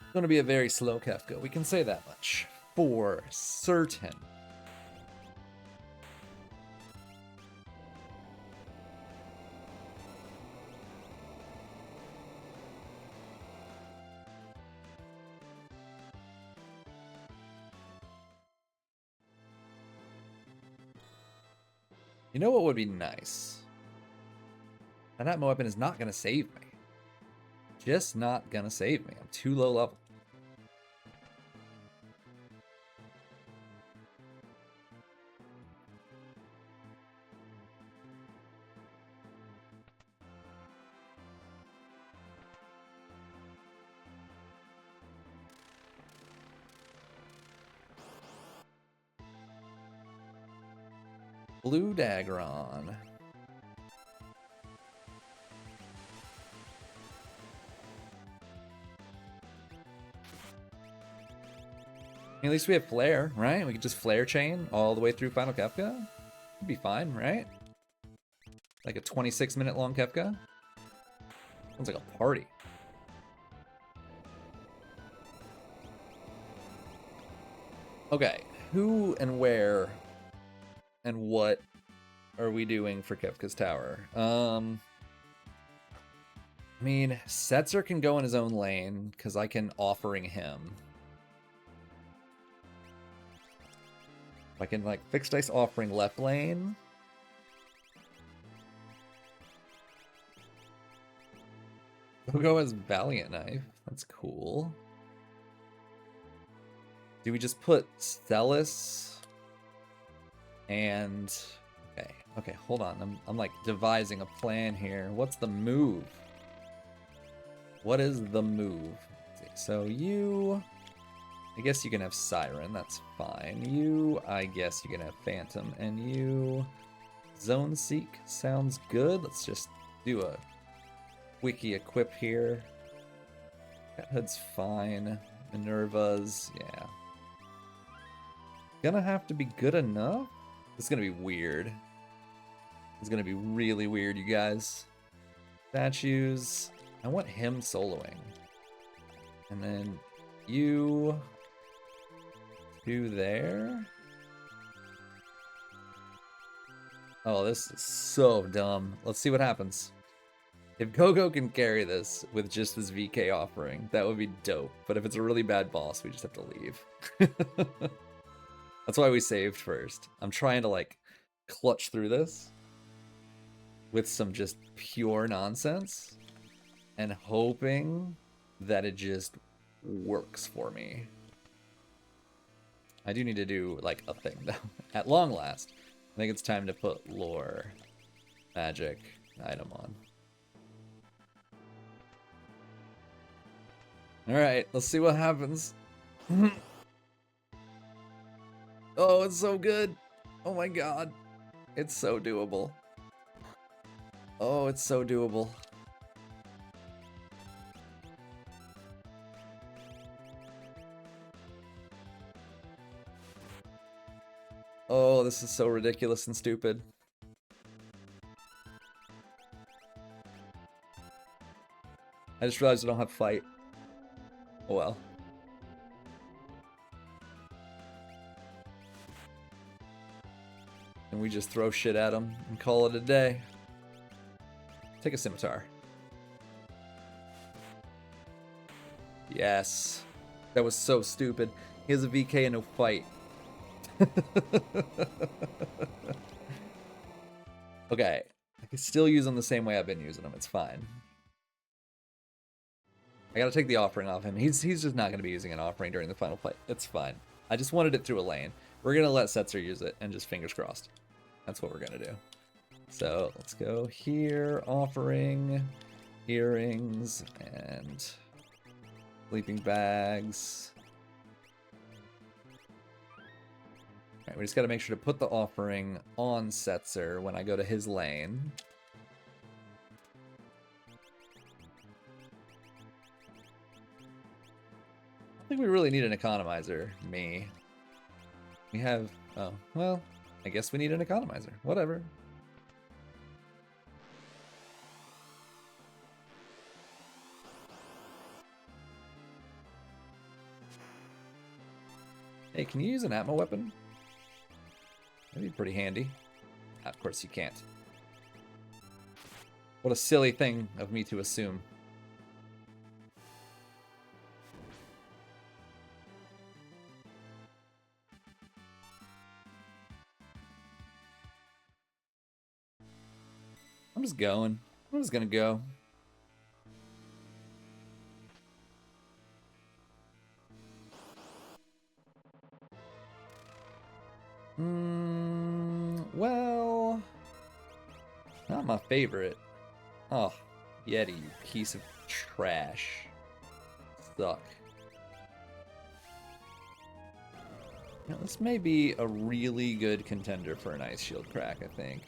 [SPEAKER 1] It's going to be a very slow Kefka. We can say that much for certain. You know what would be nice? That Atma weapon is not going to save me. Just not going to save me. I'm too low level. Blue dagger on. At least we have flare, right? We could just flare chain all the way through Final Kefka. It'd be fine, right? Like a 26-minute long Kefka. Sounds like a party. Okay, who and where and what are we doing for Kefka's Tower? I mean, Setzer can go in his own lane, because I can offering him. I can, like, fixed dice offering left lane. Go as Valiant Knife. That's cool. Do we just put Stelis and... Okay, hold on. I'm like devising a plan here. What's the move? What is the move? So you... I guess you can have Siren, that's fine. You, I guess you can have Phantom. And you... Zone Seek sounds good. Let's just do a wiki equip here. Cat Hood's fine. Minerva's, yeah. Gonna have to be good enough? It's gonna be weird. It's gonna be really weird, you guys. Statues. I want him soloing. And then you... 2 there. Oh, this is so dumb. Let's see what happens. If Gogo can carry this with just this VK offering, that would be dope. But if it's a really bad boss, we just have to leave. That's why we saved first. I'm trying to like clutch through this with some just pure nonsense and hoping that it just works for me. I do need to do like a thing though. At long last, I think it's time to put lore magic item on. Alright, let's see what happens. Oh, it's so good. Oh my god. It's so doable. Oh, it's so doable. Oh, this is so ridiculous and stupid. I just realized I don't have fight. Oh well. And we just throw shit at him and call it a day. Take a scimitar. Yes. That was so stupid. He has a VK and no fight. Okay. I can still use them the same way I've been using them. It's fine. I gotta take the offering off him. He's just not gonna be using an offering during the final fight. It's fine. I just wanted it through a lane. We're gonna let Setzer use it and just fingers crossed. That's what we're gonna do. So let's go here, offering, earrings, and sleeping bags. Alright, we just gotta make sure to put the offering on Setzer when I go to his lane. I think we really need an economizer. Me. We have... Oh, well, I guess we need an economizer. Whatever. Hey, can you use an Atma weapon? That'd be pretty handy. Of course you can't. What a silly thing of me to assume. I'm just going. I'm just gonna go. Well, not my favorite. Oh, Yeti, you piece of trash. Suck. Now, this may be a really good contender for an Ice Shield crack, I think.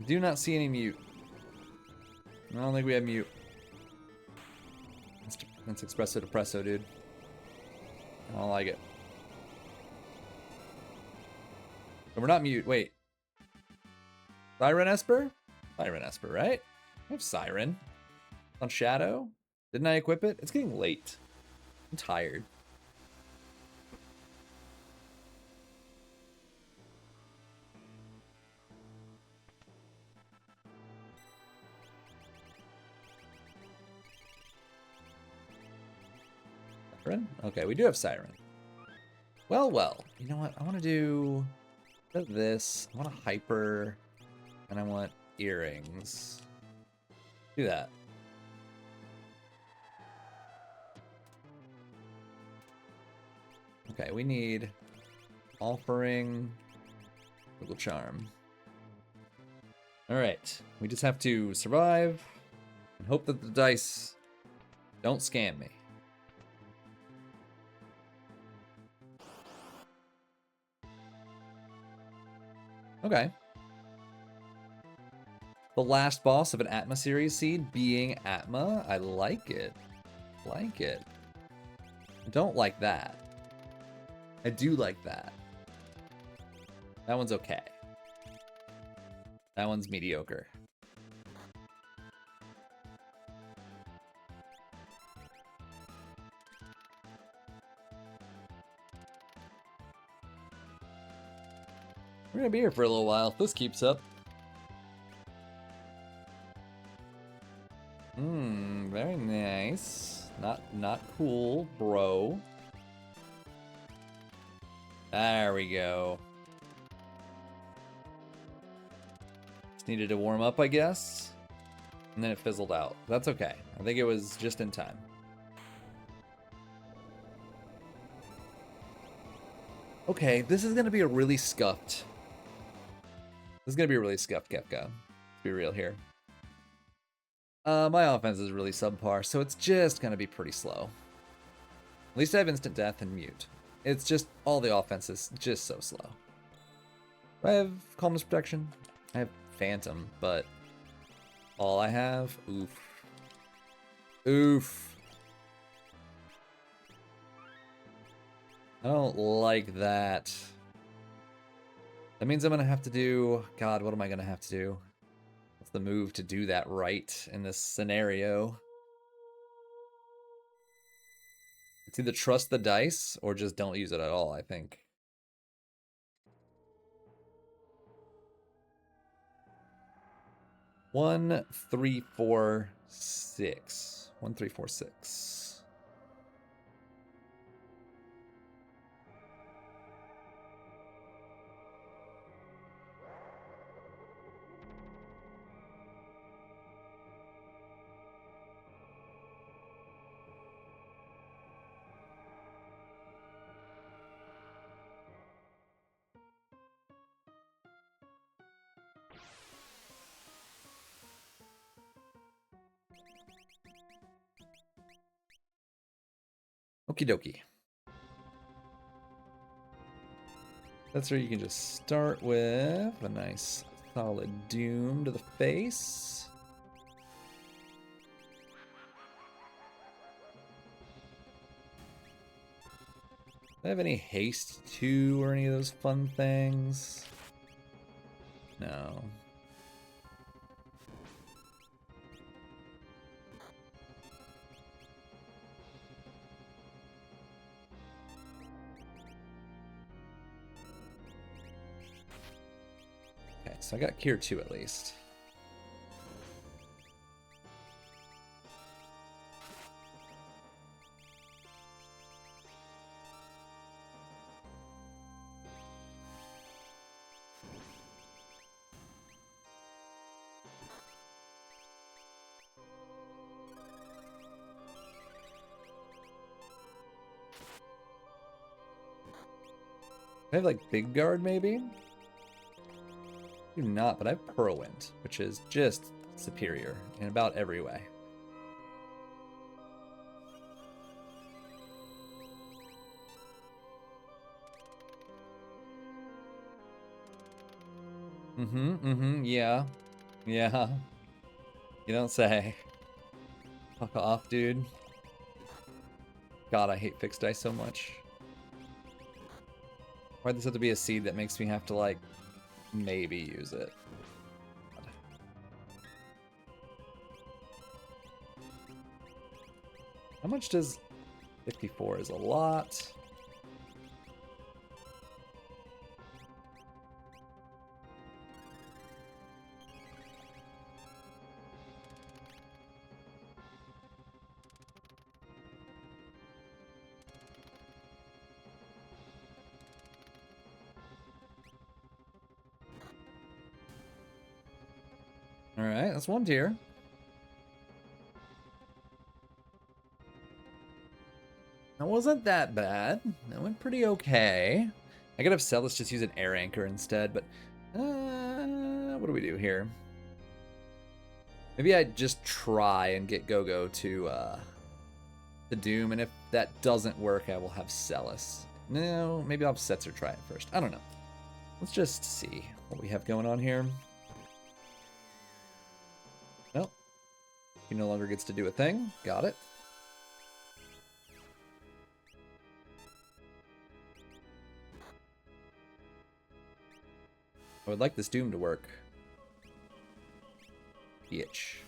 [SPEAKER 1] Do not see any mute. I don't think we have mute. That's Espresso Depresso, dude. I don't like it. But we're not mute. Wait. Siren Esper? Siren Esper, right? I have Siren. On Shadow? Didn't I equip it? It's getting late. I'm tired. Siren? Okay, we do have Siren. Well, well. You know what? I want to do this. I want a hyper. And I want earrings. Do that. Okay, we need offering, Moogle charm. Alright, we just have to survive and hope that the dice don't scam me. Okay. The last boss of an Atma series seed being Atma. I like it. Like it. I don't like that. I do like that. That one's okay. That one's mediocre. We're gonna be here for a little while if this keeps up. Very nice. Not cool, bro. There we go. Just needed to warm up, I guess. And then it fizzled out. That's okay. I think it was just in time. Okay, this is gonna be a really scuffed. This is gonna be a really scuffed Kefka. Let's be real here. My offense is really subpar, so it's just gonna be pretty slow. At least I have instant death and mute. It's just all the offense is just so slow. I have calmness protection. I have phantom, but all I have, oof. Oof. I don't like that. That means I'm gonna have to do, God, what am I gonna have to do? What's the move to do that right in this scenario? It's either trust the dice or just don't use it at all, I think. One, three, four, six. 1, 3, 4, 6. Okie dokie. That's where you can just start with a nice solid doom to the face. Do I have any haste 2 or any of those fun things? No. Okay, so I got Cure 2 at least. I have like Big Guard maybe? Do not, but I have Whirlwind, which is just superior in about every way. Yeah. Yeah. You don't say. Fuck off, dude. God, I hate fixed dice so much. Why'd this have to be a seed that makes me have to, like, maybe use it? God. How much does 54 is a lot? Alright, that's one tier. That wasn't that bad. That went pretty okay. I could have Celis just use an air anchor instead, but what do we do here? Maybe I just try and get Go-Go to Doom, and if that doesn't work, I will have Celis. No, maybe I'll have Setzer try it first. I don't know. Let's just see what we have going on here. Nope. He no longer gets to do a thing. Got it. I would like this Doom to work. Itch.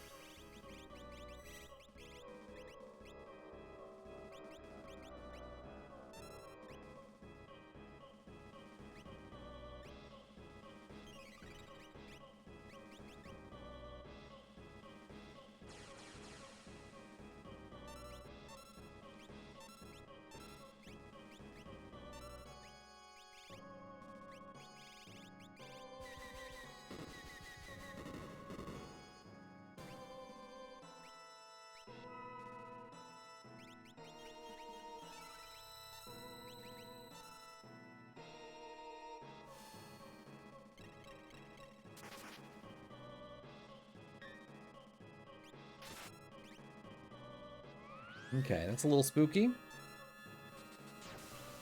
[SPEAKER 1] Okay, that's a little spooky.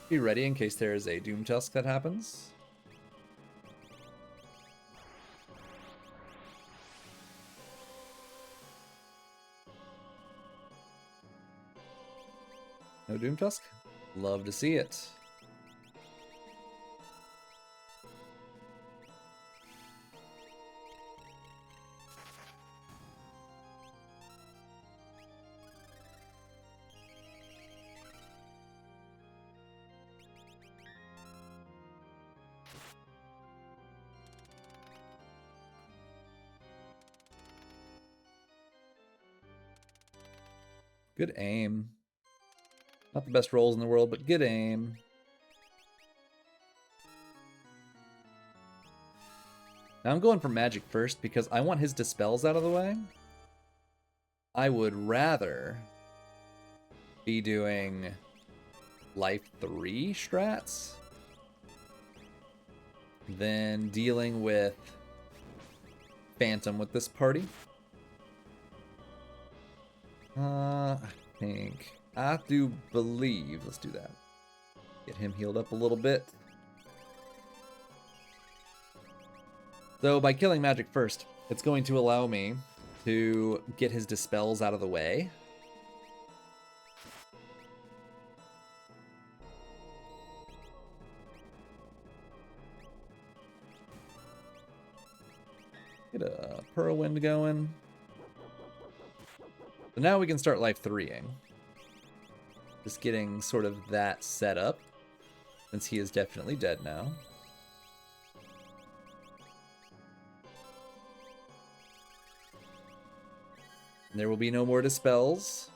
[SPEAKER 1] Be ready in case there is a Doom Tusk that happens. No Doom Tusk? Love to see it. Good aim. Not the best rolls in the world, but good aim. Now I'm going for magic first because I want his dispels out of the way. I would rather be doing life 3 strats than dealing with Phantom with this party. I do believe, let's do that. Get him healed up a little bit. So by killing magic first, it's going to allow me to get his dispels out of the way. Get a Whirlwind going. So now we can start life 3ing. Just getting sort of that set up, since he is definitely dead now. And there will be no more dispels.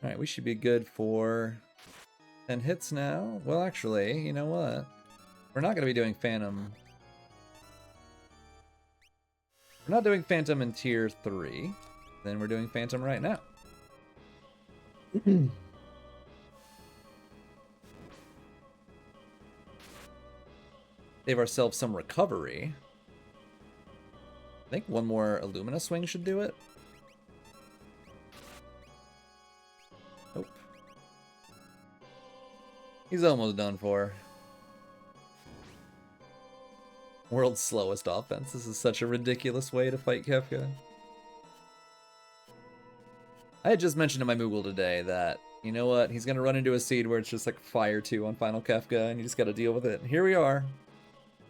[SPEAKER 1] Alright, we should be good for 10 hits now. Well, actually, you know what? We're not going to be doing Phantom. We're not doing Phantom in tier 3. Then we're doing Phantom right now. Save ourselves some recovery. I think one more Illumina swing should do it. Nope. He's almost done for. World's slowest offense. This is such a ridiculous way to fight Kefka. I had just mentioned to my Moogle today that, you know what, he's going to run into a seed where it's just like Fire 2 on Final Kefka, and you just got to deal with it. And here we are.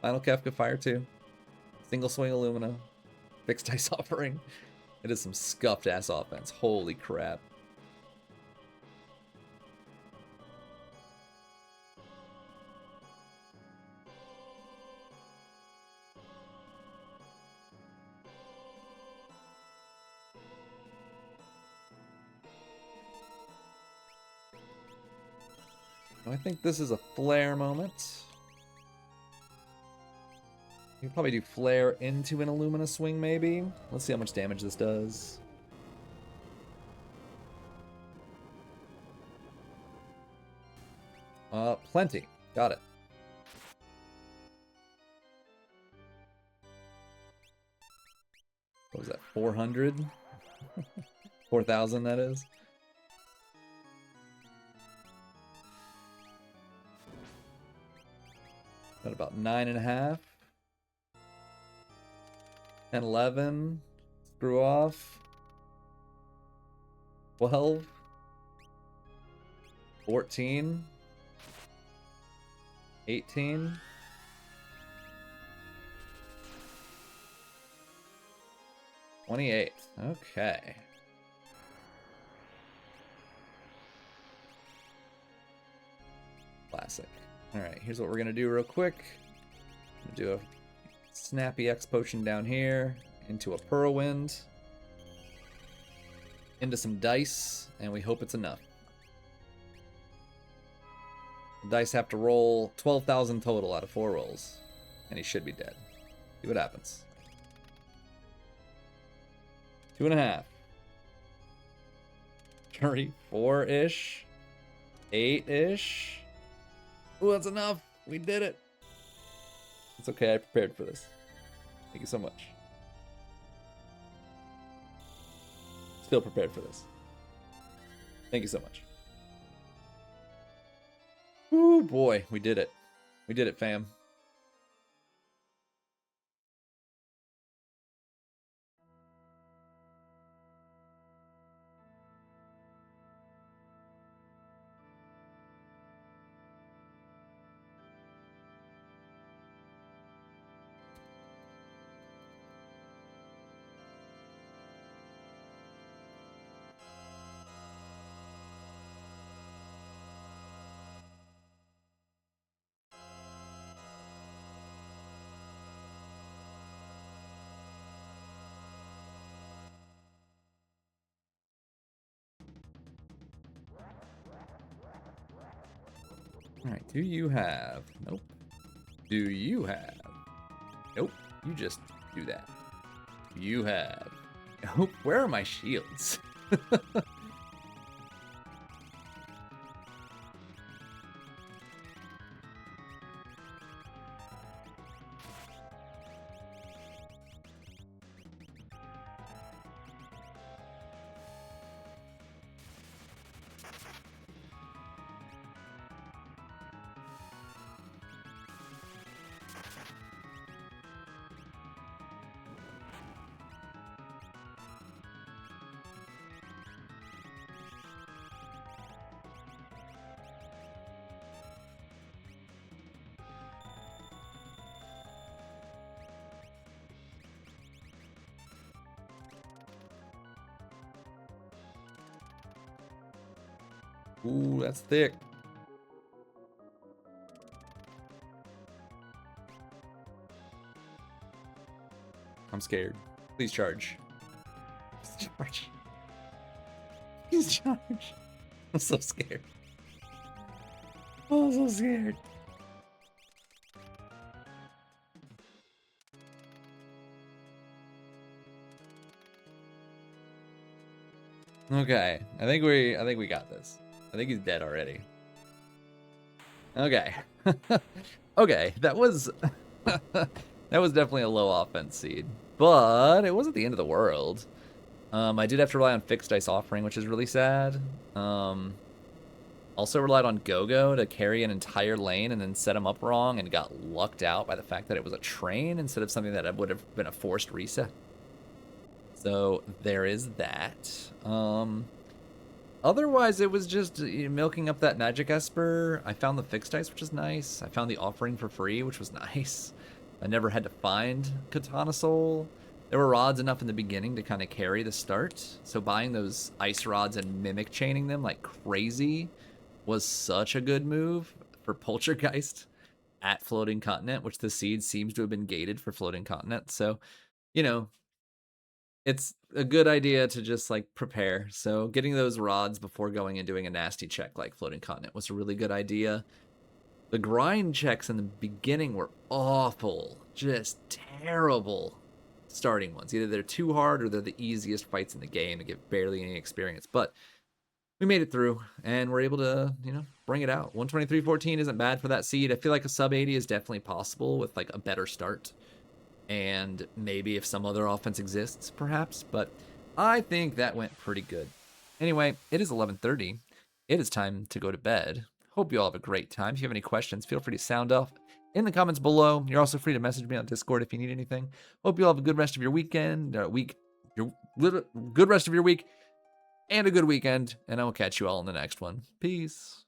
[SPEAKER 1] Final Kefka, Fire 2. Single swing Illumina. Fixed Dice Offering. It is some scuffed-ass offense. Holy crap. I think this is a flare moment. You can probably do flare into an Illumina swing, maybe. Let's see how much damage this does. Plenty. Got it. What was that, 400? 4,000, that is. Got about 9.5. 10, 11. Screw off. 12. 14. 18. 28. Okay. Classic. Alright, here's what we're going to do real quick. I'm going to do a Snappy X potion down here into a Whirlwind. into some dice, and we hope it's enough. The dice have to roll 12,000 total out of 4 rolls, and he should be dead. See what happens. 2.5. 3, 4-ish. 8-ish. Ooh, that's enough. We did it. It's okay, I prepared for this. Thank you so much. Still prepared for this. Thank you so much. Ooh, boy, we did it. We did it, fam. Alright, do you have... Nope. Do you have... Nope. You just do that. You have... Nope. Where are my shields? Ooh, that's thick. I'm scared. Please charge. Please charge. Please charge. I'm so scared. Oh, I'm so scared. Okay, I think we got this. I think he's dead already. Okay. Okay, that was that was definitely a low offense seed, but it wasn't the end of the world. I did have to rely on fixed dice offering, which is really sad. Also relied on Go-Go to carry an entire lane and then set him up wrong and got lucked out by the fact that it was a train instead of something that would have been a forced reset. So there is that. Otherwise, it was just milking up that Magic Esper. I found the fixed dice, which is nice. I found the offering for free, which was nice. I never had to find Katana Soul. There were rods enough in the beginning to kind of carry the start. So buying those ice rods and mimic chaining them like crazy was such a good move for Poltergeist at Floating Continent, which the seed seems to have been gated for Floating Continent. So, you know, it's a good idea to just like prepare. So getting those rods before going and doing a nasty check like Floating Continent was a really good idea. The grind checks in the beginning were awful, just terrible starting ones. Either they're too hard or they're the easiest fights in the game and give barely any experience. But we made it through and we're able to, bring it out. 123.14 isn't bad for that seed. I feel like a sub 80 is definitely possible with like a better start. And maybe if some other offense exists, perhaps. But I think that went pretty good. Anyway, it is 11:30. It is time to go to bed. Hope you all have a great time. If you have any questions, feel free to sound off in the comments below. You're also free to message me on Discord if you need anything. Hope you all have a good rest of your weekend, good rest of your week, and a good weekend. And I will catch you all in the next one. Peace.